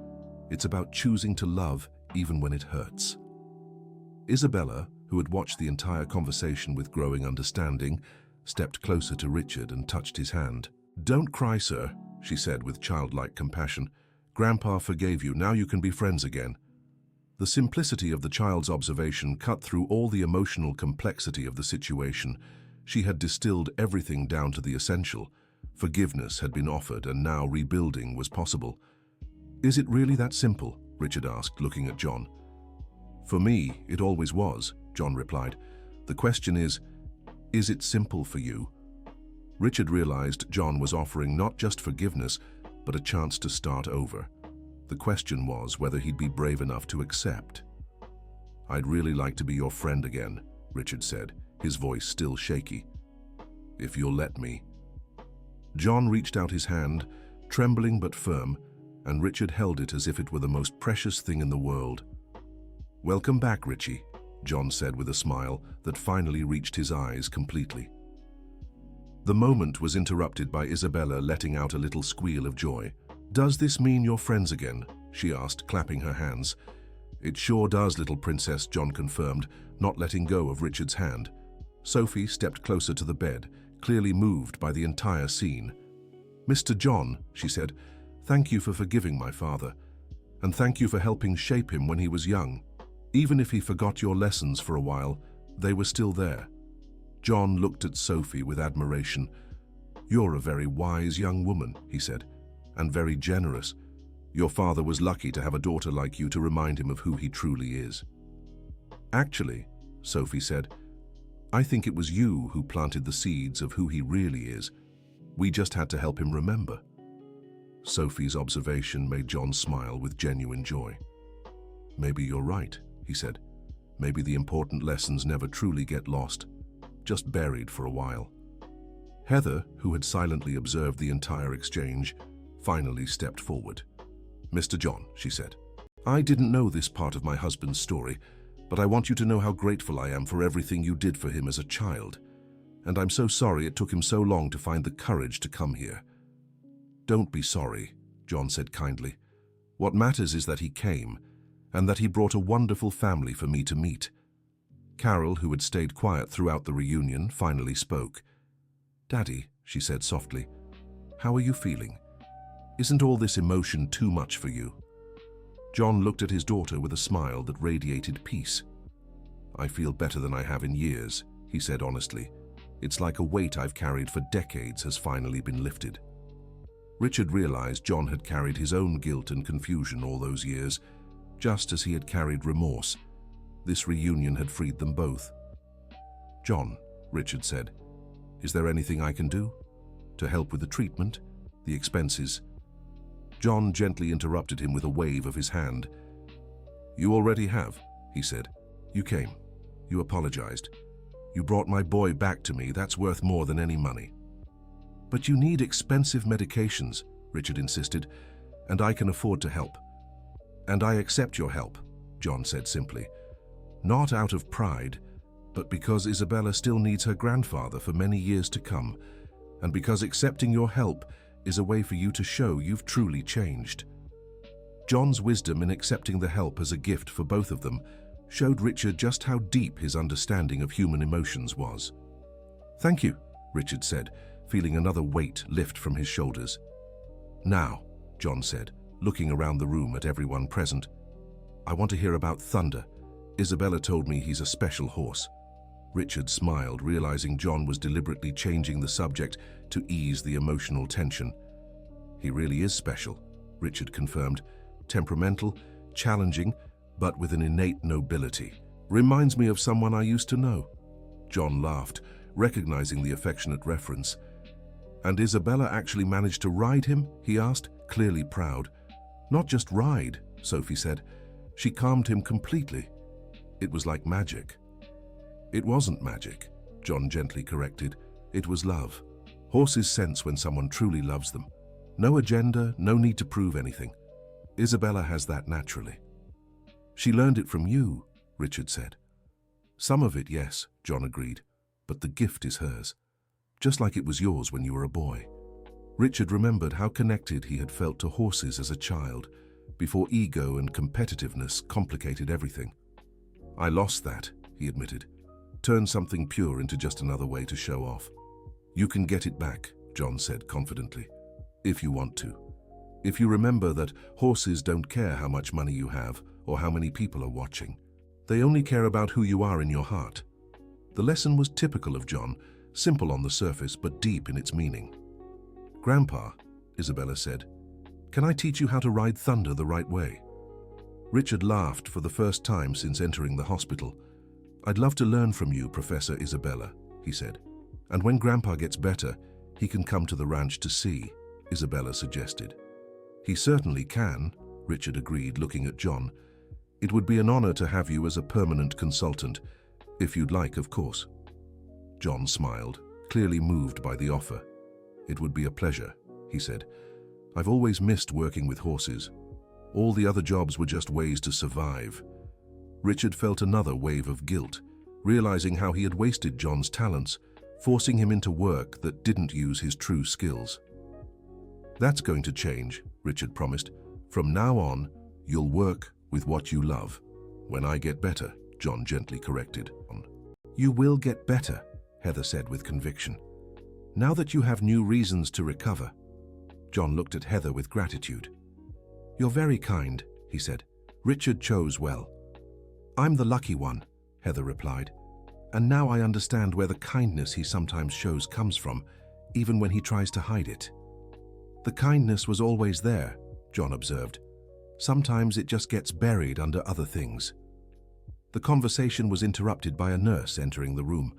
It's about choosing to love even when it hurts." Isabella, who had watched the entire conversation with growing understanding, stepped closer to Richard and touched his hand. "Don't cry, sir," she said with childlike compassion. "Grandpa forgave you. Now you can be friends again." The simplicity of the child's observation cut through all the emotional complexity of the situation. She had distilled everything down to the essential. Forgiveness had been offered, and now rebuilding was possible. "Is it really that simple?" Richard asked, looking at John. "For me, it always was," John replied. "The question is it simple for you?" Richard realized John was offering not just forgiveness, but a chance to start over. The question was whether he'd be brave enough to accept. "I'd really like to be your friend again," Richard said, his voice still shaky. "If you'll let me." John reached out his hand, trembling but firm, and Richard held it as if it were the most precious thing in the world. "Welcome back, Richie," John said with a smile that finally reached his eyes completely. The moment was interrupted by Isabella letting out a little squeal of joy. "Does this mean you're friends again?" she asked, clapping her hands. "It sure does, little princess," John confirmed, not letting go of Richard's hand. Sophie stepped closer to the bed, clearly moved by the entire scene. "Mr. John," she said, "thank you for forgiving my father, and thank you for helping shape him when he was young. Even if he forgot your lessons for a while, they were still there." John looked at Sophie with admiration. "You're a very wise young woman," he said, "and very generous. Your father was lucky to have a daughter like you to remind him of who he truly is." "Actually," Sophie said, "I think it was you who planted the seeds of who he really is. We just had to help him remember." Sophie's observation made John smile with genuine joy. "Maybe you're right," he said. "Maybe the important lessons never truly get lost, just buried for a while." Heather, who had silently observed the entire exchange, finally stepped forward. "Mr. John," she said, "I didn't know this part of my husband's story, but I want you to know how grateful I am for everything you did for him as a child. And I'm so sorry it took him so long to find the courage to come here." "Don't be sorry," John said kindly. "What matters is that he came, and that he brought a wonderful family for me to meet." Carol, who had stayed quiet throughout the reunion, finally spoke. "Daddy," she said softly, "how are you feeling? Isn't all this emotion too much for you?" John looked at his daughter with a smile that radiated peace. "I feel better than I have in years," he said honestly. "It's like a weight I've carried for decades has finally been lifted." Richard realized John had carried his own guilt and confusion all those years, just as he had carried remorse. This reunion had freed them both. "John," Richard said, "is there anything I can do? To help with the treatment? The expenses?" John gently interrupted him with a wave of his hand. "You already have," he said. "You came. You apologized. You brought my boy back to me. That's worth more than any money." "But you need expensive medications," Richard insisted, "and I can afford to help." "And I accept your help," John said simply. "Not out of pride, but because Isabella still needs her grandfather for many years to come, and because accepting your help is a way for you to show you've truly changed." John's wisdom in accepting the help as a gift for both of them showed Richard just how deep his understanding of human emotions was. "Thank you," Richard said, feeling another weight lift from his shoulders. "Now," John said, looking around the room at everyone present, "I want to hear about Thunder. Isabella told me he's a special horse." Richard smiled, realizing John was deliberately changing the subject to ease the emotional tension. "He really is special," Richard confirmed. "Temperamental, challenging, but with an innate nobility. Reminds me of someone I used to know." John laughed, recognizing the affectionate reference. "And Isabella actually managed to ride him?" he asked, clearly proud. "Not just ride," Sophie said. "She calmed him completely. It was like magic." "It wasn't magic," John gently corrected. "It was love. Horses sense when someone truly loves them. No agenda, no need to prove anything. Isabella has that naturally." "She learned it from you," Richard said. "Some of it, yes," John agreed, "but the gift is hers. Just like it was yours when you were a boy." Richard remembered how connected he had felt to horses as a child, before ego and competitiveness complicated everything. "I lost that," he admitted. "Turned something pure into just another way to show off." "You can get it back," John said confidently, "if you want to. If you remember that horses don't care how much money you have or how many people are watching. They only care about who you are in your heart. The lesson was typical of John, simple on the surface but deep in its meaning. "Grandpa," Isabella said, "can I teach you how to ride Thunder the right way?" Richard laughed for the first time since entering the hospital. "I'd love to learn from you, Professor Isabella," he said. "And when Grandpa gets better, he can come to the ranch to see," Isabella suggested. "He certainly can," Richard agreed, looking at John. "It would be an honor to have you as a permanent consultant, if you'd like, of course." John smiled, clearly moved by the offer. "It would be a pleasure," he said. "I've always missed working with horses. All the other jobs were just ways to survive." Richard felt another wave of guilt, realizing how he had wasted John's talents, forcing him into work that didn't use his true skills. "That's going to change," Richard promised. "From now on, you'll work with what you love." "When I get better," John gently corrected. "You will get better," Heather said with conviction. "Now that you have new reasons to recover." John looked at Heather with gratitude. "You're very kind," he said. "Richard chose well." "I'm the lucky one," Heather replied. "And now I understand where the kindness he sometimes shows comes from, even when he tries to hide it." "The kindness was always there," John observed. "Sometimes it just gets buried under other things." The conversation was interrupted by a nurse entering the room.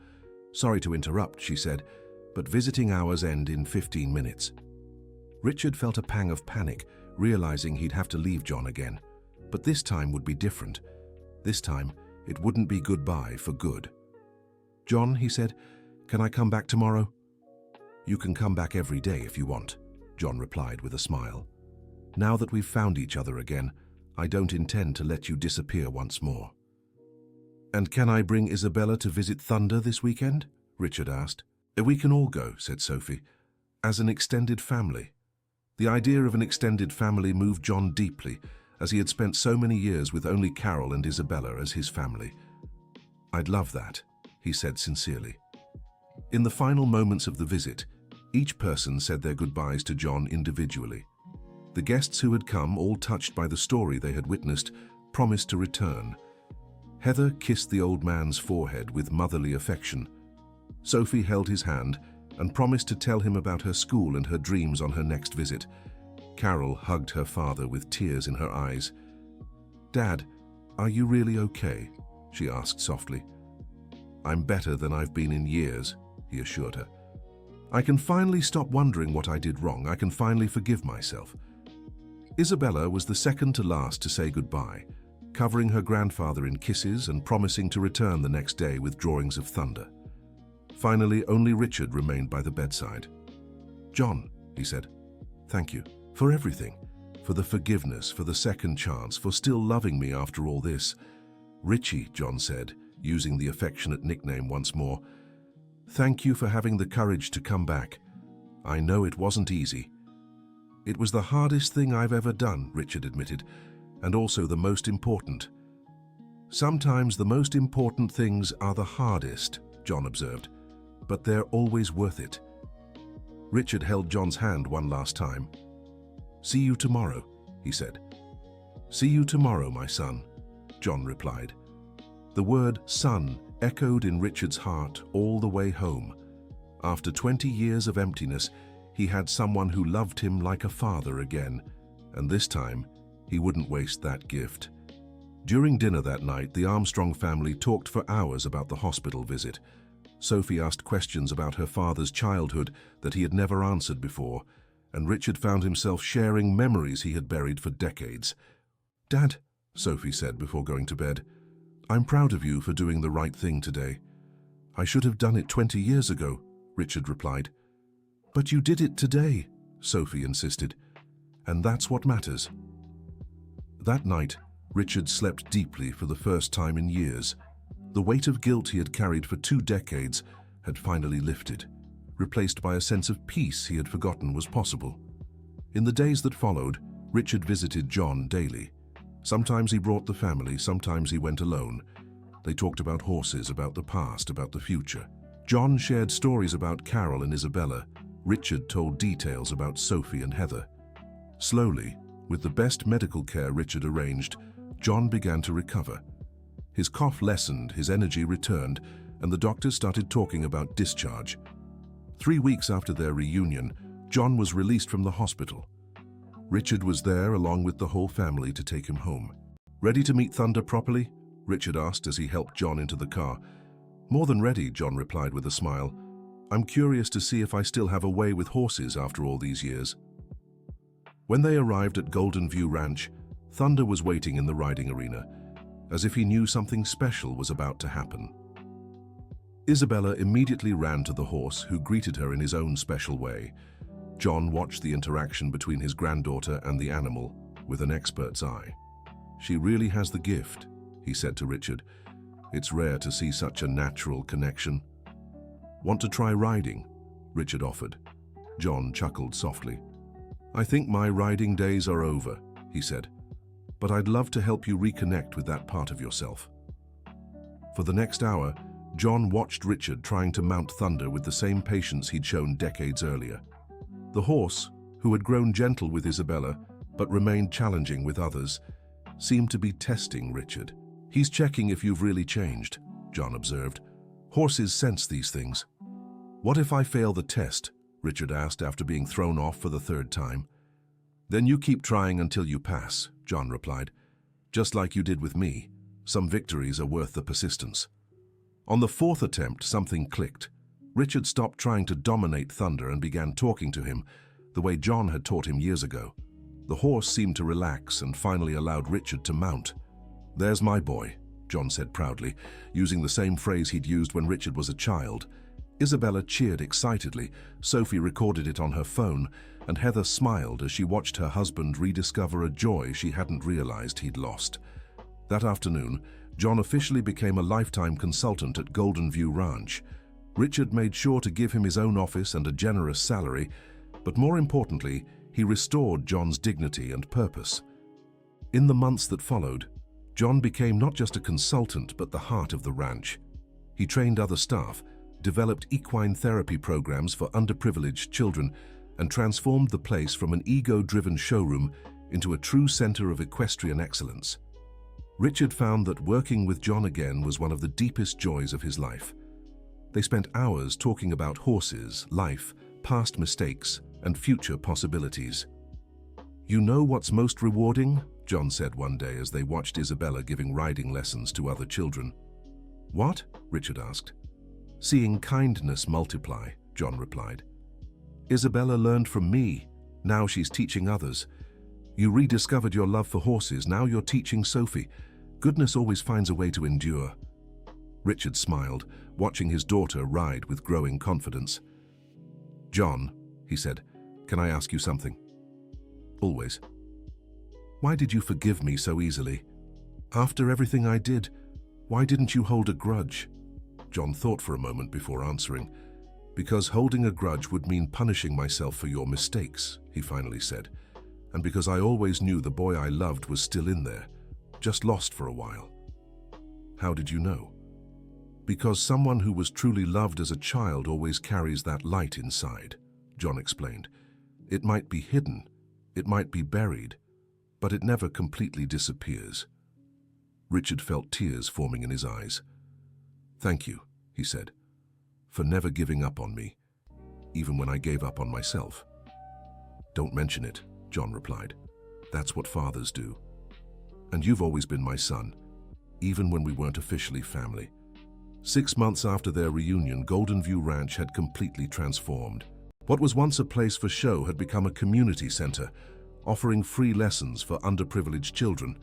"Sorry to interrupt," she said, "but visiting hours end in 15 minutes. Richard felt a pang of panic, realizing he'd have to leave John again. But this time would be different. This time, it wouldn't be goodbye for good. "John," he said, "can I come back tomorrow?" "You can come back every day if you want," John replied with a smile. "Now that we've found each other again, I don't intend to let you disappear once more." "And can I bring Isabella to visit Thunder this weekend?" Richard asked. "We can all go," said Sophie, "as an extended family." The idea of an extended family moved John deeply, as he had spent so many years with only Carol and Isabella as his family. "I'd love that," he said sincerely. In the final moments of the visit, each person said their goodbyes to John individually. The guests who had come, all touched by the story they had witnessed, promised to return. Heather kissed the old man's forehead with motherly affection. Sophie held his hand and promised to tell him about her school and her dreams on her next visit. Carol hugged her father with tears in her eyes. "Dad, are you really okay?" she asked softly. "I'm better than I've been in years," he assured her. "I can finally stop wondering what I did wrong. I can finally forgive myself." Isabella was the second to last to say goodbye, covering her grandfather in kisses and promising to return the next day with drawings of Thunder. Finally, only Richard remained by the bedside. "John," he said, "thank you for everything, for the forgiveness, for the second chance, for still loving me after all this." "Richie," John said, using the affectionate nickname once more, "thank you for having the courage to come back. I know it wasn't easy." "It was the hardest thing I've ever done," Richard admitted, "and also the most important." "Sometimes the most important things are the hardest," John observed, "but they're always worth it." Richard held John's hand one last time. "See you tomorrow," he said. "See you tomorrow, my son," John replied. The word son echoed in Richard's heart all the way home. After 20 years of emptiness, he had someone who loved him like a father again, and this time, he wouldn't waste that gift. During dinner that night, the Armstrong family talked for hours about the hospital visit. Sophie asked questions about her father's childhood that he had never answered before, and Richard found himself sharing memories he had buried for decades. "Dad," Sophie said before going to bed, "I'm proud of you for doing the right thing today." "I should have done it 20 years ago," Richard replied. "But you did it today," Sophie insisted, "and that's what matters." That night, Richard slept deeply for the first time in years. The weight of guilt he had carried for 2 decades had finally lifted, replaced by a sense of peace he had forgotten was possible. In the days that followed, Richard visited John daily. Sometimes he brought the family, sometimes he went alone. They talked about horses, about the past, about the future. John shared stories about Carol and Isabella. Richard told details about Sophie and Heather. Slowly, with the best medical care Richard arranged, John began to recover. His cough lessened, his energy returned, and the doctors started talking about discharge. 3 weeks after their reunion, John was released from the hospital. Richard was there along with the whole family to take him home. "Ready to meet Thunder properly?" Richard asked as he helped John into the car. "More than ready," John replied with a smile. "I'm curious to see if I still have a way with horses after all these years." When they arrived at Golden View Ranch, Thunder was waiting in the riding arena, as if he knew something special was about to happen. Isabella immediately ran to the horse, who greeted her in his own special way. John watched the interaction between his granddaughter and the animal with an expert's eye. "She really has the gift," he said to Richard. "It's rare to see such a natural connection." "Want to try riding?" Richard offered. John chuckled softly. "I think my riding days are over," he said, "but I'd love to help you reconnect with that part of yourself." For the next hour, John watched Richard trying to mount Thunder with the same patience he'd shown decades earlier. The horse, who had grown gentle with Isabella but remained challenging with others, seemed to be testing Richard. "He's checking if you've really changed," John observed. "Horses sense these things." "What if I fail the test?" Richard asked after being thrown off for the 3rd time. "Then you keep trying until you pass," John replied. "Just like you did with me. Some victories are worth the persistence." On the 4th attempt, something clicked. Richard stopped trying to dominate Thunder and began talking to him, the way John had taught him years ago. The horse seemed to relax and finally allowed Richard to mount. "There's my boy," John said proudly, using the same phrase he'd used when Richard was a child. Isabella cheered excitedly, Sophie recorded it on her phone, and Heather smiled as she watched her husband rediscover a joy she hadn't realized he'd lost. That afternoon, John officially became a lifetime consultant at Golden View Ranch. Richard made sure to give him his own office and a generous salary, but more importantly, he restored John's dignity and purpose. In the months that followed, John became not just a consultant but the heart of the ranch. He trained other staff, developed equine therapy programs for underprivileged children, and transformed the place from an ego-driven showroom into a true center of equestrian excellence. Richard found that working with John again was one of the deepest joys of his life. They spent hours talking about horses, life, past mistakes, and future possibilities. "You know what's most rewarding?" John said one day as they watched Isabella giving riding lessons to other children. "What?" Richard asked. "Seeing kindness multiply," John replied. "Isabella learned from me. Now she's teaching others. You rediscovered your love for horses. Now you're teaching Sophie. Goodness always finds a way to endure." Richard smiled, watching his daughter ride with growing confidence. "John," he said, "can I ask you something?" "Always." "Why did you forgive me so easily? After everything I did, why didn't you hold a grudge?" John thought for a moment before answering. "Because holding a grudge would mean punishing myself for your mistakes," he finally said. "And because I always knew the boy I loved was still in there, just lost for a while." "How did you know?" "Because someone who was truly loved as a child always carries that light inside," John explained. "It might be hidden, it might be buried, but it never completely disappears." Richard felt tears forming in his eyes. "Thank you," he said, "for never giving up on me, even when I gave up on myself." "Don't mention it," John replied. "That's what fathers do. And you've always been my son, even when we weren't officially family." 6 months after their reunion, Golden View Ranch had completely transformed. What was once a place for show had become a community center, offering free lessons for underprivileged children,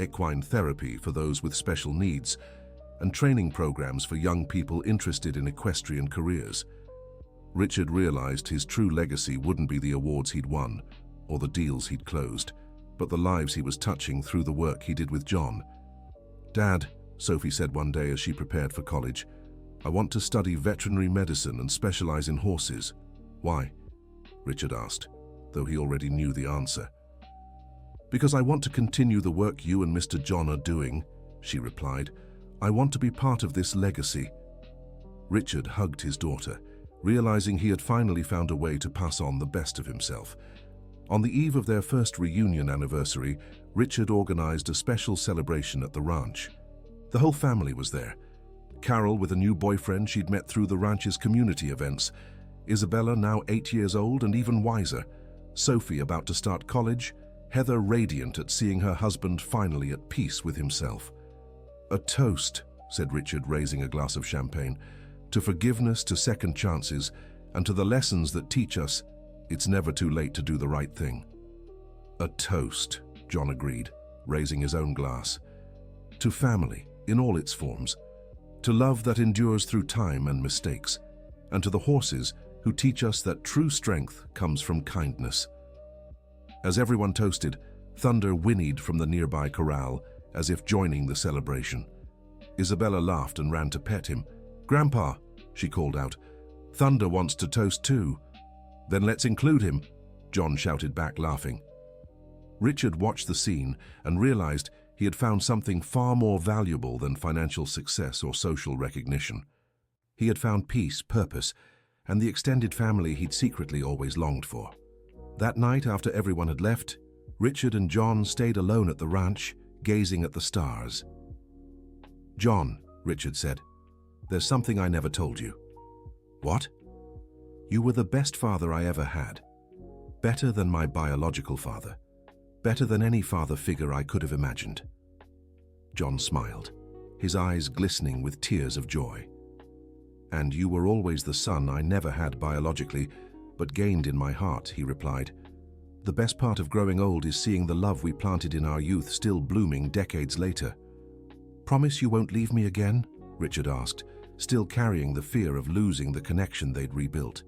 equine therapy for those with special needs, and training programs for young people interested in equestrian careers. Richard realized his true legacy wouldn't be the awards he'd won or the deals he'd closed, but the lives he was touching through the work he did with John. "Dad," Sophie said one day as she prepared for college, "I want to study veterinary medicine and specialize in horses." "Why?" Richard asked, though he already knew the answer. "Because I want to continue the work you and Mr. John are doing," she replied. "I want to be part of this legacy." Richard hugged his daughter, realizing he had finally found a way to pass on the best of himself. On the eve of their first reunion anniversary, Richard organized a special celebration at the ranch. The whole family was there. Carol with a new boyfriend she'd met through the ranch's community events, Isabella now 8 years old and even wiser, Sophie about to start college, Heather radiant at seeing her husband finally at peace with himself. "A toast," said Richard, raising a glass of champagne, "to forgiveness, to second chances, and to the lessons that teach us it's never too late to do the right thing." "A toast," John agreed, raising his own glass. "To family, in all its forms. To love that endures through time and mistakes. And to the horses who teach us that true strength comes from kindness." As everyone toasted, Thunder whinnied from the nearby corral, as if joining the celebration. Isabella laughed and ran to pet him. "Grandpa," she called out, "Thunder wants to toast too." "Then let's include him," John shouted back, laughing. Richard watched the scene and realized he had found something far more valuable than financial success or social recognition. He had found peace, purpose, and the extended family he'd secretly always longed for. That night, after everyone had left, Richard and John stayed alone at the ranch, gazing at the stars. "John," Richard said, "there's something I never told you." "What?" "You were the best father I ever had. Better than my biological father. Better than any father figure I could have imagined." John smiled, his eyes glistening with tears of joy. "And you were always the son I never had biologically, but gained in my heart," he replied. "The best part of growing old is seeing the love we planted in our youth still blooming decades later." "Promise you won't leave me again?" Richard asked, still carrying the fear of losing the connection they'd rebuilt.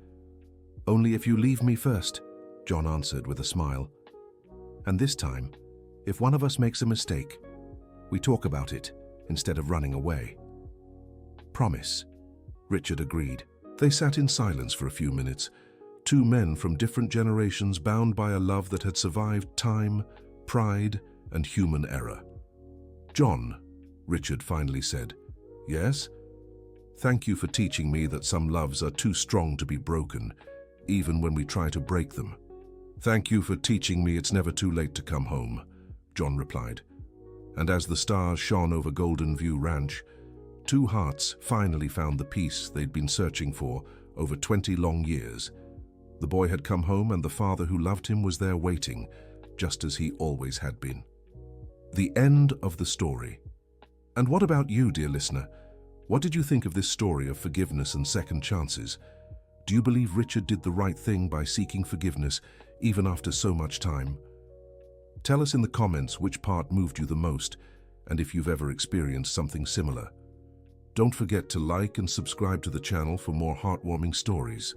"Only if you leave me first," John answered with a smile. "And this time, if one of us makes a mistake, we talk about it instead of running away." "Promise," Richard agreed. They sat in silence for a few minutes, two men from different generations bound by a love that had survived time, pride, and human error. "John," Richard finally said. "Yes?" "Thank you for teaching me that some loves are too strong to be broken, even when we try to break them." "Thank you for teaching me it's never too late to come home," John replied. And as the stars shone over Golden View Ranch, two hearts finally found the peace they'd been searching for over 20 long years. The boy had come home and the father who loved him was there waiting, just as he always had been. The end of the story. And what about you, dear listener? What did you think of this story of forgiveness and second chances? Do you believe Richard did the right thing by seeking forgiveness, even after so much time? Tell us in the comments which part moved you the most, and if you've ever experienced something similar. Don't forget to like and subscribe to the channel for more heartwarming stories.